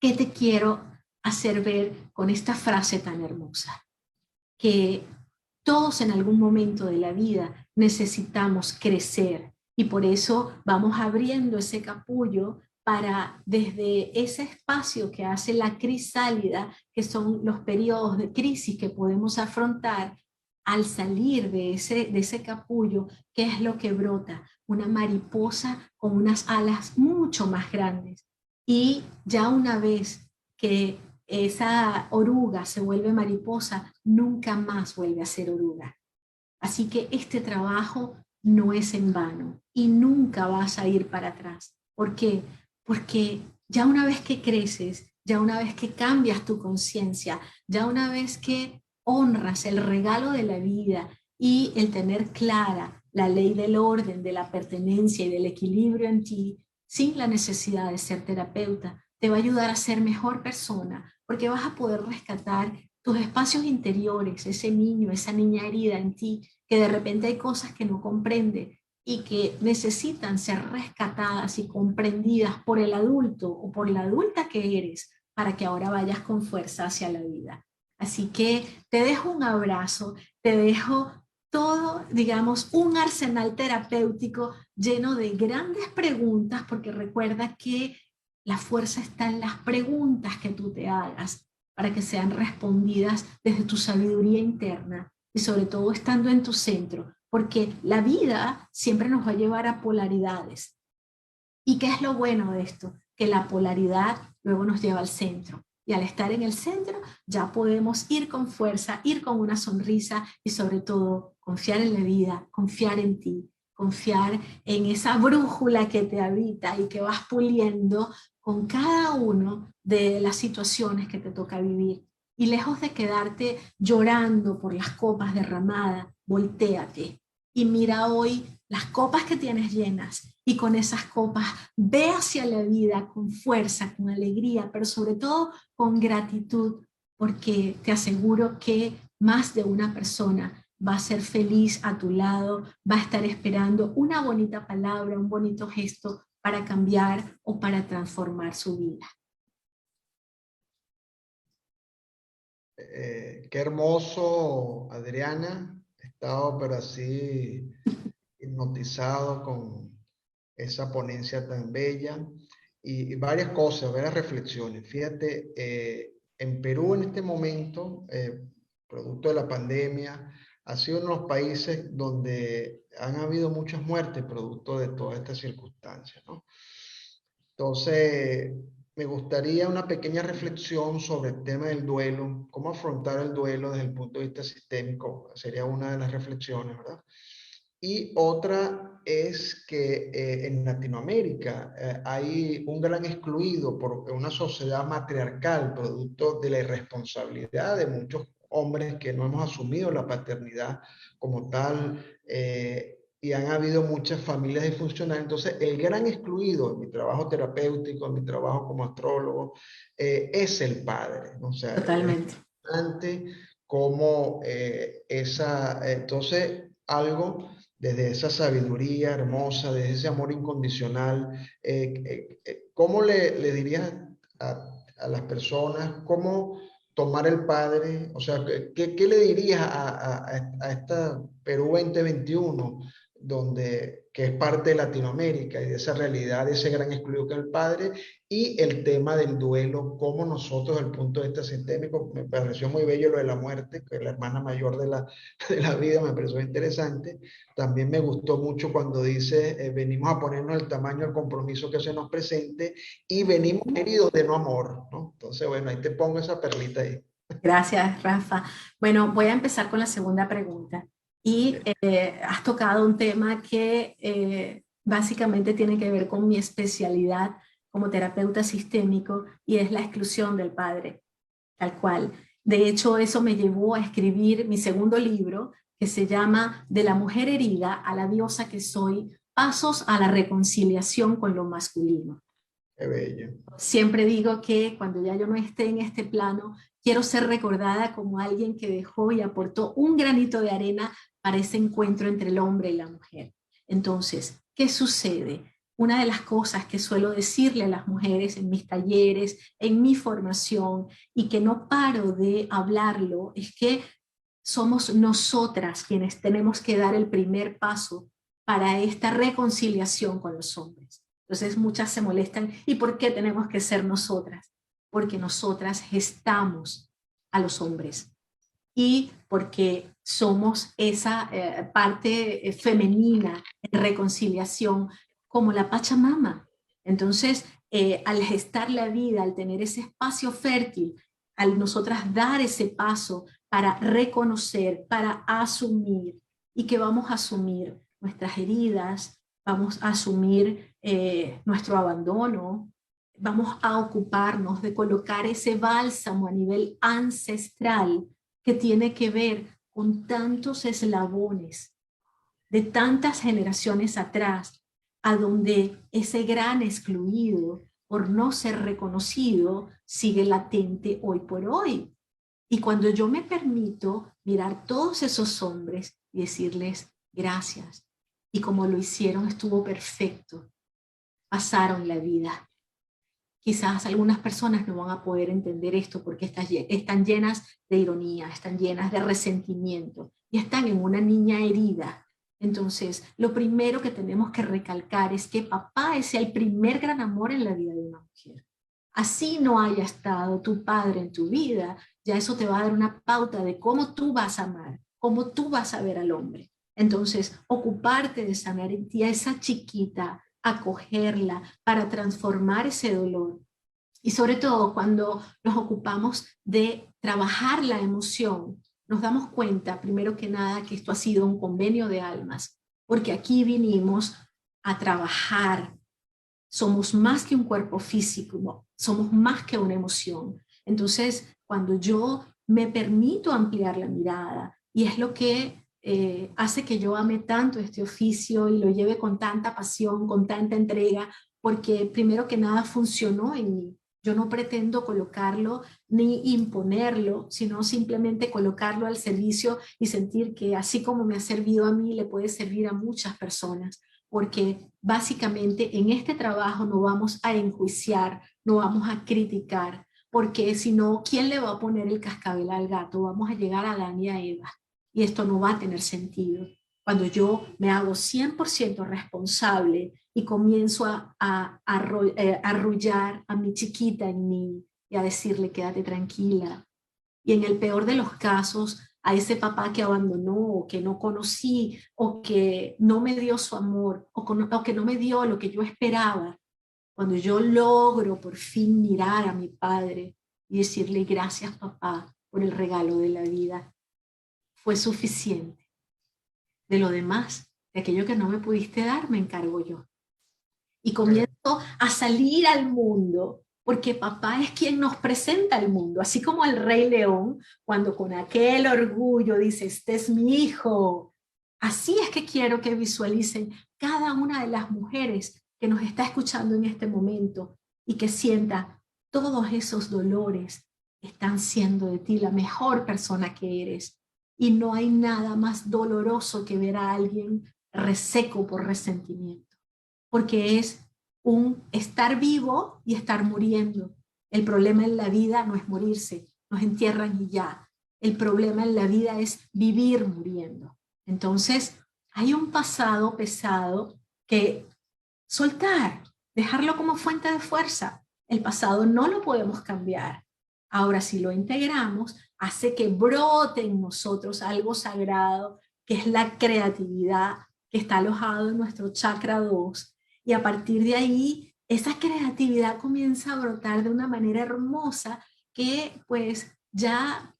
¿Qué te quiero hacer ver con esta frase tan hermosa? Que todos en algún momento de la vida necesitamos crecer y por eso vamos abriendo ese capullo para desde ese espacio que hace la crisálida, que son los periodos de crisis que podemos afrontar, al salir de ese capullo, ¿qué es lo que brota? Una mariposa con unas alas mucho más grandes. Y ya una vez que esa oruga se vuelve mariposa, nunca más vuelve a ser oruga. Así que este trabajo no es en vano y nunca vas a ir para atrás. ¿Por qué? Porque ya una vez que creces, ya una vez que cambias tu conciencia, ya una vez que honras el regalo de la vida y el tener clara la ley del orden, de la pertenencia y del equilibrio en ti, sin la necesidad de ser terapeuta, te va a ayudar a ser mejor persona, porque vas a poder rescatar tus espacios interiores, ese niño, esa niña herida en ti, que de repente hay cosas que no comprende y que necesitan ser rescatadas y comprendidas por el adulto o por la adulta que eres para que ahora vayas con fuerza hacia la vida. Así que te dejo un abrazo, te dejo todo, digamos, un arsenal terapéutico lleno de grandes preguntas, porque recuerda que la fuerza está en las preguntas que tú te hagas para que sean respondidas desde tu sabiduría interna y sobre todo estando en tu centro, porque la vida siempre nos va a llevar a polaridades. ¿Y qué es lo bueno de esto? Que la polaridad luego nos lleva al centro. Y al estar en el centro, ya podemos ir con fuerza, ir con una sonrisa y sobre todo confiar en la vida, confiar en ti, confiar en esa brújula que te habita y que vas puliendo con cada una de las situaciones que te toca vivir. Y lejos de quedarte llorando por las copas derramadas, voltéate y mira hoy las copas que tienes llenas y con esas copas ve hacia la vida con fuerza, con alegría, pero sobre todo con gratitud, porque te aseguro que más de una persona va a ser feliz a tu lado, va a estar esperando una bonita palabra, un bonito gesto para cambiar o para transformar su vida. Qué hermoso, Adriana. He estado pero así hipnotizado con esa ponencia tan bella y varias cosas, varias reflexiones. Fíjate, en Perú en este momento, producto de la pandemia, ha sido uno de los países donde han habido muchas muertes producto de todas estas circunstancias, ¿no? Entonces, me gustaría una pequeña reflexión sobre el tema del duelo, cómo afrontar el duelo desde el punto de vista sistémico, sería una de las reflexiones, ¿verdad? Y otra es que en Latinoamérica hay un gran excluido por una sociedad matriarcal, producto de la irresponsabilidad de muchos hombres que no hemos asumido la paternidad como tal, y han habido muchas familias disfuncionales. Entonces, el gran excluido en mi trabajo terapéutico, en mi trabajo como astrólogo, es el padre, ¿no? O sea, es Totalmente. importante como entonces, algo desde esa sabiduría hermosa, desde ese amor incondicional, ¿cómo le dirías a las personas cómo tomar el padre? O sea, ¿qué le dirías a esta Perú 2021, que es parte de Latinoamérica y de esa realidad, de ese gran excluido que es el padre, y el tema del duelo, cómo nosotros, desde el punto de vista sistémico, me pareció muy bello lo de la muerte, que es la hermana mayor de de la vida, me pareció interesante. También me gustó mucho cuando dice, venimos a ponernos el tamaño del compromiso que se nos presente y venimos heridos de no amor, ¿no? Entonces, bueno, ahí te pongo esa perlita ahí. Gracias, Rafa. Bueno, voy a empezar con la segunda pregunta. Y has tocado un tema que básicamente tiene que ver con mi especialidad como terapeuta sistémico y es la exclusión del padre, tal cual. De hecho, eso me llevó a escribir mi segundo libro, que se llama De la mujer herida a la diosa que soy, pasos a la reconciliación con lo masculino. Qué bello. Siempre digo que cuando ya yo no esté en este plano, quiero ser recordada como alguien que dejó y aportó un granito de arena para ese encuentro entre el hombre y la mujer. Entonces, ¿qué sucede? Una de las cosas que suelo decirle a las mujeres en mis talleres, en mi formación, y que no paro de hablarlo, es que somos nosotras quienes tenemos que dar el primer paso para esta reconciliación con los hombres. Entonces muchas se molestan, ¿y por qué tenemos que ser nosotras? Porque nosotras gestamos a los hombres y porque somos esa parte femenina en reconciliación como la Pachamama. Entonces, al gestar la vida, al tener ese espacio fértil, al nosotras dar ese paso para reconocer, para asumir, y que vamos a asumir nuestras heridas, vamos a asumir nuestro abandono, vamos a ocuparnos de colocar ese bálsamo a nivel ancestral que tiene que ver con tantos eslabones de tantas generaciones atrás, a donde ese gran excluido por no ser reconocido sigue latente hoy por hoy. Y cuando yo me permito mirar todos esos hombres y decirles gracias, y como lo hicieron estuvo perfecto, pasaron la vida. Quizás algunas personas no van a poder entender esto porque están llenas de ironía, están llenas de resentimiento y están en una niña herida. Entonces, lo primero que tenemos que recalcar es que papá es el primer gran amor en la vida de una mujer. Así no haya estado tu padre en tu vida, ya eso te va a dar una pauta de cómo tú vas a amar, cómo tú vas a ver al hombre. Entonces, ocuparte de sanar en ti a esa chiquita, acogerla para transformar ese dolor Y sobre todo cuando nos ocupamos de trabajar la emoción, nos damos cuenta, primero que nada, que esto ha sido un convenio de almas, porque aquí vinimos a trabajar. Somos más que un cuerpo físico, somos más que una emoción. Entonces, cuando yo me permito ampliar la mirada, y es lo que hace que yo ame tanto este oficio y lo lleve con tanta pasión, con tanta entrega, porque primero que nada funcionó en mí. Yo no pretendo colocarlo ni imponerlo, sino simplemente colocarlo al servicio y sentir que así como me ha servido a mí, le puede servir a muchas personas, porque básicamente en este trabajo no vamos a enjuiciar, no vamos a criticar, porque si no, ¿quién le va a poner el cascabel al gato? Vamos a llegar a Adán y a Eva, y esto no va a tener sentido. Cuando yo me hago 100% responsable y comienzo a arrullar a mi chiquita en mí y a decirle, quédate tranquila. Y en el peor de los casos, a ese papá que abandonó, o que no conocí, o que no me dio su amor, o que no me dio lo que yo esperaba, cuando yo logro por fin mirar a mi padre y decirle gracias papá por el regalo de la vida, fue suficiente. De lo demás, de aquello que no me pudiste dar, me encargo yo. Y comienzo a salir al mundo, porque papá es quien nos presenta al mundo, así como el Rey León, cuando con aquel orgullo dice, este es mi hijo. Así es que quiero que visualicen cada una de las mujeres que nos está escuchando en este momento y que sienta todos esos dolores están siendo de ti la mejor persona que eres. Y no hay nada más doloroso que ver a alguien reseco por resentimiento, porque es un estar vivo y estar muriendo. El problema en la vida no es morirse, nos entierran y ya. El problema en la vida es vivir muriendo. Entonces, hay un pasado pesado que soltar, dejarlo como fuente de fuerza. El pasado no lo podemos cambiar. Ahora, si lo integramos, hace que brote en nosotros algo sagrado, que es la creatividad, que está alojado en nuestro chakra 2, y a partir de ahí, esa creatividad comienza a brotar de una manera hermosa que pues ya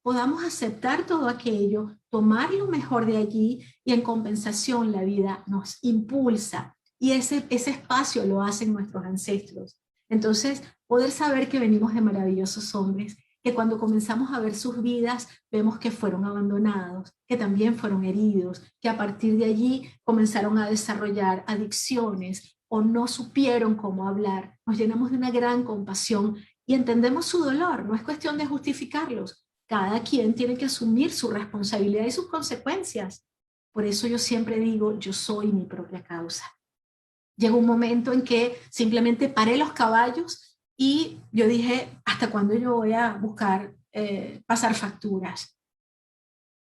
podamos aceptar todo aquello, tomar lo mejor de allí, y en compensación la vida nos impulsa, y ese espacio lo hacen nuestros ancestros. Entonces, poder saber que venimos de maravillosos hombres, que cuando comenzamos a ver sus vidas, vemos que fueron abandonados, que también fueron heridos, que a partir de allí comenzaron a desarrollar adicciones o no supieron cómo hablar. Nos llenamos de una gran compasión y entendemos su dolor. No es cuestión de justificarlos. Cada quien tiene que asumir su responsabilidad y sus consecuencias. Por eso yo siempre digo, yo soy mi propia causa. Llegó un momento en que simplemente paré los caballos y yo dije, ¿hasta cuándo yo voy a buscar pasar facturas?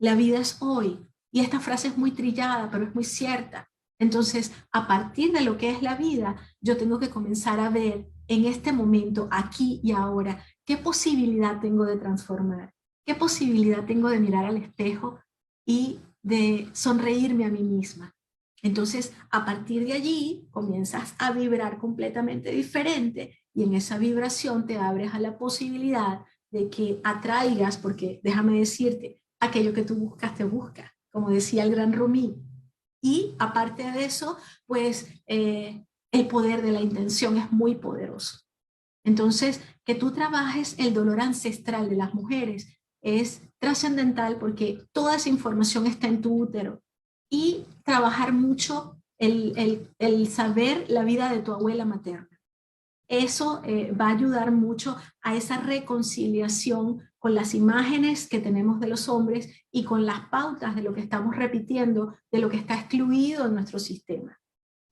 La vida es hoy. Y esta frase es muy trillada, pero es muy cierta. Entonces, a partir de lo que es la vida, yo tengo que comenzar a ver en este momento, aquí y ahora, qué posibilidad tengo de transformar, qué posibilidad tengo de mirar al espejo y de sonreírme a mí misma. Entonces, a partir de allí, comienzas a vibrar completamente diferente, y en esa vibración te abres a la posibilidad de que atraigas, porque déjame decirte, aquello que tú buscas te busca, como decía el gran Rumi. Y aparte de eso, pues el poder de la intención es muy poderoso. Entonces, que tú trabajes el dolor ancestral de las mujeres es trascendental, porque toda esa información está en tu útero. Y trabajar mucho el saber la vida de tu abuela materna. Eso va a ayudar mucho a esa reconciliación con las imágenes que tenemos de los hombres y con las pautas de lo que estamos repitiendo, de lo que está excluido en nuestro sistema.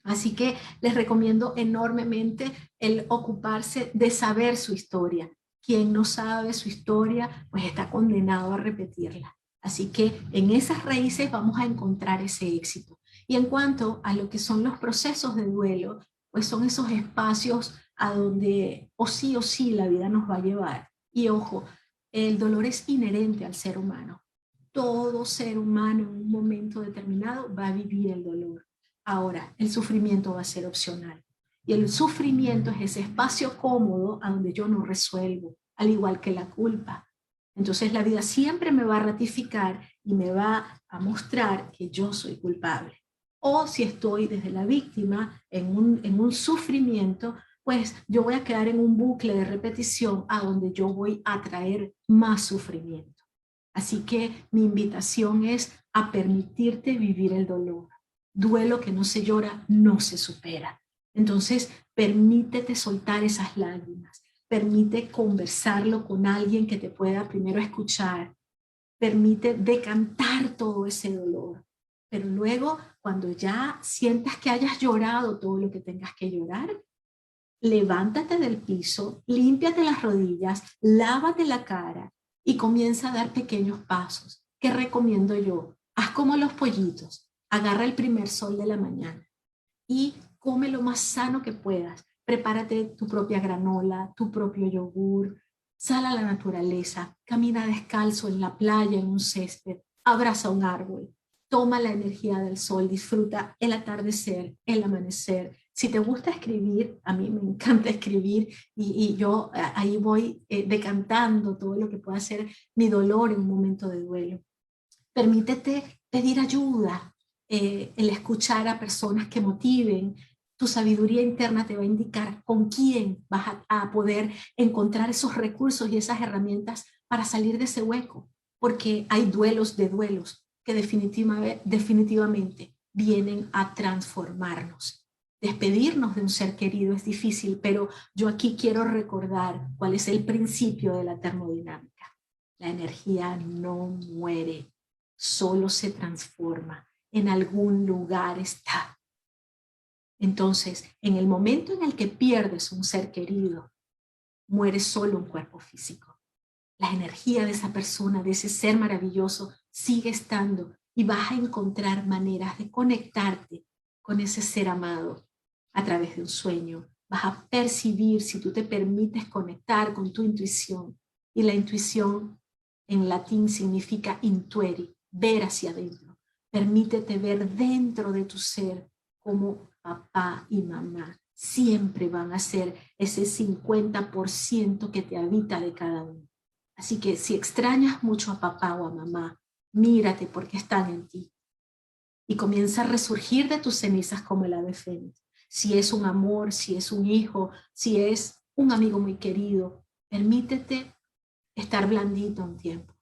Así que les recomiendo enormemente el ocuparse de saber su historia. Quien no sabe su historia, pues está condenado a repetirla. Así que en esas raíces vamos a encontrar ese éxito. Y en cuanto a lo que son los procesos de duelo, pues son esos espacios a donde o sí la vida nos va a llevar. Y ojo, el dolor es inherente al ser humano. Todo ser humano en un momento determinado va a vivir el dolor. Ahora, el sufrimiento va a ser opcional. Y el sufrimiento es ese espacio cómodo a donde yo no resuelvo, al igual que la culpa. Entonces la vida siempre me va a ratificar y me va a mostrar que yo soy culpable. O si estoy desde la víctima en un sufrimiento, pues yo voy a quedar en un bucle de repetición a donde yo voy a traer más sufrimiento. Así que mi invitación es a permitirte vivir el dolor. Duelo que no se llora, no se supera. Entonces, permítete soltar esas lágrimas. Permite conversarlo con alguien que te pueda primero escuchar. Permite decantar todo ese dolor. Pero luego, cuando ya sientas que hayas llorado todo lo que tengas que llorar, levántate del piso, límpiate las rodillas, lávate la cara y comienza a dar pequeños pasos. ¿Qué recomiendo yo? Haz como los pollitos, agarra el primer sol de la mañana y come lo más sano que puedas. Prepárate tu propia granola, tu propio yogur, sal a la naturaleza, camina descalzo en la playa, en un césped, abraza un árbol, toma la energía del sol, disfruta el atardecer, el amanecer. Si te gusta escribir, a mí me encanta escribir y yo ahí voy decantando todo lo que pueda ser mi dolor en un momento de duelo. Permítete pedir ayuda, el escuchar a personas que motiven. Tu sabiduría interna te va a indicar con quién vas a poder encontrar esos recursos y esas herramientas para salir de ese hueco, porque hay duelos de duelos que definitivamente vienen a transformarnos. Despedirnos de un ser querido es difícil, pero yo aquí quiero recordar cuál es el principio de la termodinámica. La energía no muere, solo se transforma. En algún lugar está. Entonces, en el momento en el que pierdes un ser querido, muere solo un cuerpo físico. La energía de esa persona, de ese ser maravilloso, sigue estando y vas a encontrar maneras de conectarte con ese ser amado a través de un sueño. Vas a percibir si tú te permites conectar con tu intuición. Y la intuición en latín significa intuere, ver hacia adentro. Permítete ver dentro de tu ser como papá y mamá siempre van a ser ese 50% que te habita de cada uno. Así que si extrañas mucho a papá o a mamá, mírate porque están en ti. Y comienza a resurgir de tus cenizas como el ave fénix. Si es un amor, si es un hijo, si es un amigo muy querido, permítete estar blandito un tiempo,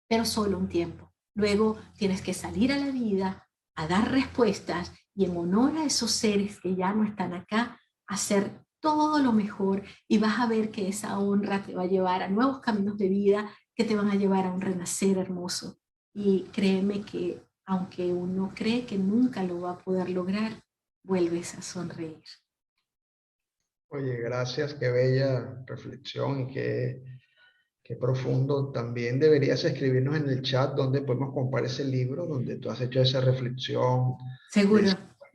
pero solo un tiempo. Luego tienes que salir a la vida, a dar respuestas y en honor a esos seres que ya no están acá, hacer todo lo mejor y vas a ver que esa honra te va a llevar a nuevos caminos de vida que te van a llevar a un renacer hermoso. Y créeme que aunque uno cree que nunca lo va a poder lograr, vuelves a sonreír. Oye, gracias, qué bella reflexión y qué profundo. También deberías escribirnos en el chat donde podemos comprar ese libro, donde tú has hecho esa reflexión Seguro.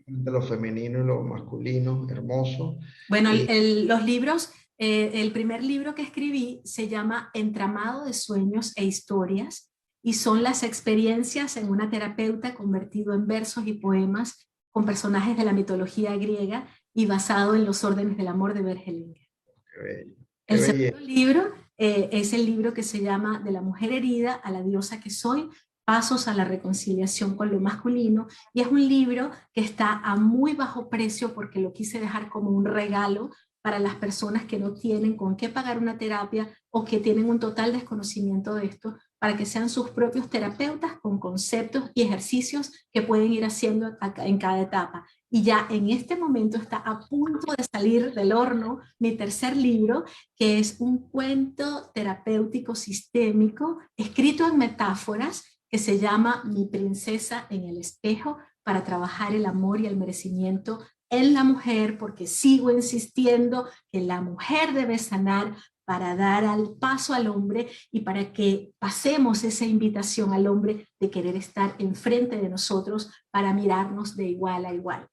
de lo femenino y lo masculino, hermoso. Bueno, Y los libros, el primer libro que escribí se llama Entramado de sueños e historias y son las experiencias en una terapeuta convertido en versos y poemas con personajes de la mitología griega y basado en los órdenes del amor de Bert Hellinger. qué bello, qué El segundo belleza. libro es el libro que se llama De la mujer herida a la diosa que soy, pasos a la reconciliación con lo masculino, y es un libro que está a muy bajo precio porque lo quise dejar como un regalo para las personas que no tienen con qué pagar una terapia o que tienen un total desconocimiento de esto, para que sean sus propios terapeutas con conceptos y ejercicios que pueden ir haciendo en cada etapa. Y ya en este momento está a punto de salir del horno mi tercer libro, que es un cuento terapéutico sistémico escrito en metáforas que se llama Mi princesa en el espejo, para trabajar el amor y el merecimiento en la mujer, porque sigo insistiendo que la mujer debe sanar para dar al paso al hombre y para que pasemos esa invitación al hombre de querer estar enfrente de nosotros para mirarnos de igual a igual.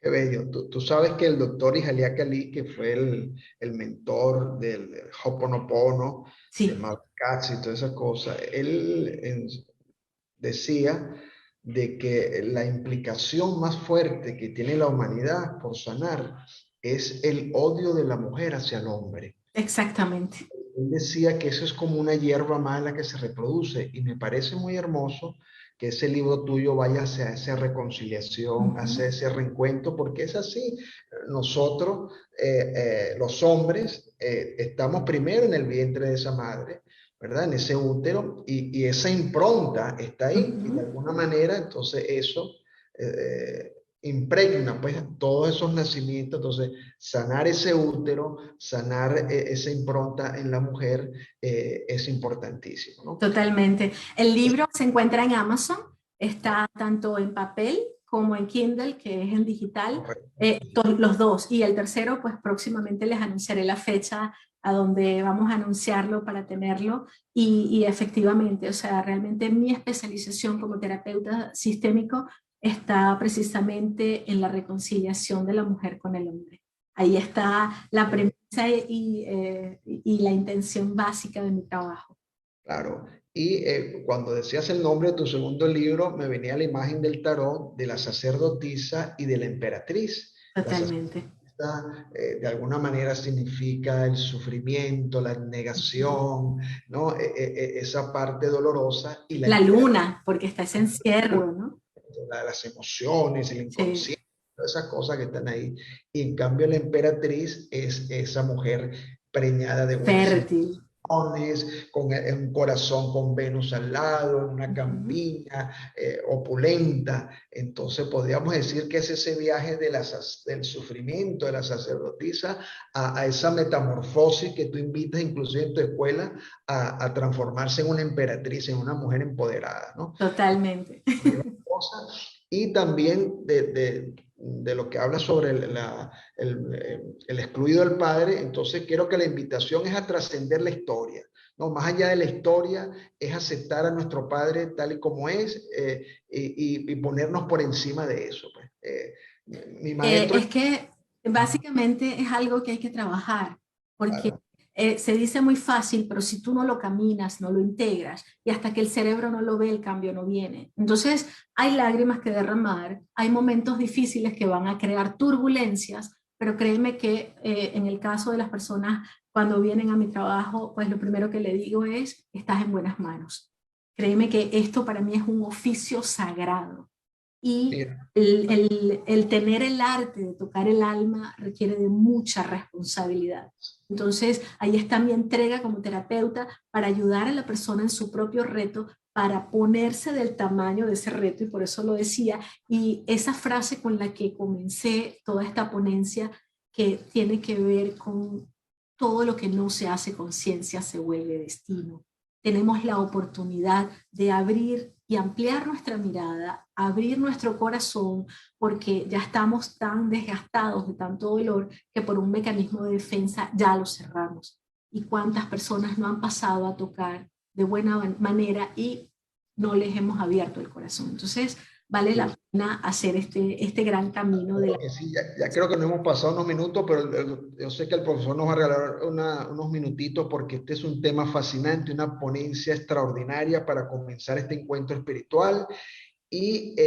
Qué bello. Tú sabes que el doctor Ihalia Ali, que fue el mentor del Ho'oponopono, de Sí, Mark Katz y toda esa cosa, él decía de que la implicación más fuerte que tiene la humanidad por sanar es el odio de la mujer hacia el hombre. Exactamente. Él decía que eso es como una hierba mala que se reproduce y me parece muy hermoso que ese libro tuyo vaya hacia esa reconciliación, hacia ese reencuentro, porque es así. Nosotros, los hombres, estamos primero en el vientre de esa madre, ¿verdad? En ese útero y esa impronta está ahí y de alguna manera entonces eso impregna pues todos esos nacimientos. Entonces sanar ese útero, sanar esa impronta en la mujer es importantísimo, ¿no? Totalmente. El libro se encuentra en Amazon, está tanto en papel como en Kindle, que es en digital, Correcto. los dos. Y el tercero, pues próximamente les anunciaré la fecha a donde vamos a anunciarlo para tenerlo. Y efectivamente, o sea, realmente mi especialización como terapeuta sistémico está precisamente en la reconciliación de la mujer con el hombre. Ahí está la premisa y la intención básica de mi trabajo. Claro. Y cuando decías el nombre de tu segundo libro, me venía la imagen del tarot, de la sacerdotisa y de la emperatriz. La Totalmente. sacerdotisa, de alguna manera significa el sufrimiento, la negación, ¿no? Esa parte dolorosa. Y la La emperatriz, luna, porque está ese encierro, ¿no? las emociones, el Sí, inconsciente, todas esas cosas que están ahí. Y en cambio la emperatriz es esa mujer preñada de buenas fértil. con un corazón con Venus al lado, una Ujú. campiña opulenta. Entonces podríamos decir que es ese viaje del sufrimiento de la sacerdotisa a esa metamorfosis que tú invitas inclusive en tu escuela a transformarse en una emperatriz, en una mujer empoderada, ¿no? Totalmente. Y también de lo que habla sobre el excluido del padre. Entonces quiero que la invitación es a trascender la historia, ¿no? Más allá de la historia es aceptar a nuestro padre tal y como es, y ponernos por encima de eso, pues. Mi maestro... Es que básicamente es algo que hay que trabajar, porque Claro, se dice muy fácil, pero si tú no lo caminas, no lo integras, y hasta que el cerebro no lo ve, el cambio no viene. Entonces, hay lágrimas que derramar, hay momentos difíciles que van a crear turbulencias, pero créeme que en el caso de las personas, cuando vienen a mi trabajo, pues lo primero que le digo es, estás en buenas manos. Créeme que esto para mí es un oficio sagrado. Y mira, el tener el arte de tocar el alma requiere de mucha responsabilidad. Entonces, ahí está mi entrega como terapeuta para ayudar a la persona en su propio reto, para ponerse del tamaño de ese reto, y por eso lo decía. Y esa frase con la que comencé toda esta ponencia, que tiene que ver con todo lo que no se hace conciencia se vuelve destino. Tenemos la oportunidad de abrir y ampliar nuestra mirada, abrir nuestro corazón, porque ya estamos tan desgastados de tanto dolor que por un mecanismo de defensa ya lo cerramos. ¿Y cuántas personas no han pasado a tocar de buena manera y no les hemos abierto el corazón? Entonces, vale la pena hacer este gran camino de la... sí, ya creo que nos hemos pasado unos minutos, pero yo sé que el profesor nos va a regalar unos minutitos porque este es un tema fascinante, una ponencia extraordinaria para comenzar este encuentro espiritual. Y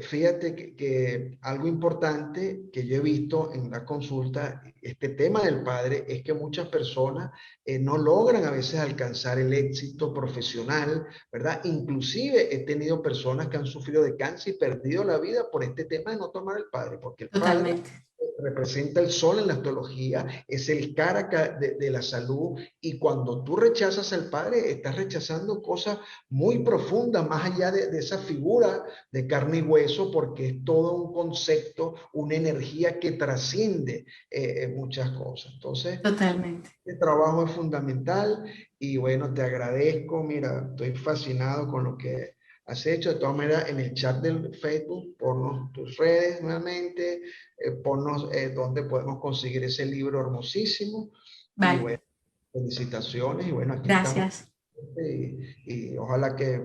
fíjate que algo importante que yo he visto en la consulta, este tema del padre, es que muchas personas no logran a veces alcanzar el éxito profesional, ¿verdad? Inclusive he tenido personas que han sufrido de cáncer y perdido la vida por este tema de no tomar el padre, porque el padre Totalmente. representa el sol en la astrología, es el cara de la salud, y cuando tú rechazas al padre, estás rechazando cosas muy profundas, más allá de esa figura de carne y hueso, porque es todo un concepto, una energía que trasciende muchas cosas. Entonces, Totalmente. este trabajo es fundamental y bueno, te agradezco. Mira, estoy fascinado con lo que has hecho. De todas maneras, en el chat del Facebook, ponnos tus redes nuevamente, ponnos dónde podemos conseguir ese libro hermosísimo. Y Vale. bueno, felicitaciones y bueno, aquí estamos. Gracias. Y ojalá que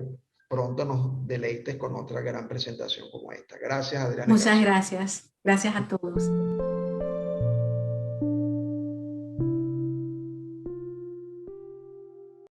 pronto nos deleites con otra gran presentación como esta. Gracias, Adriana Muchas Castro. gracias. Gracias a todos.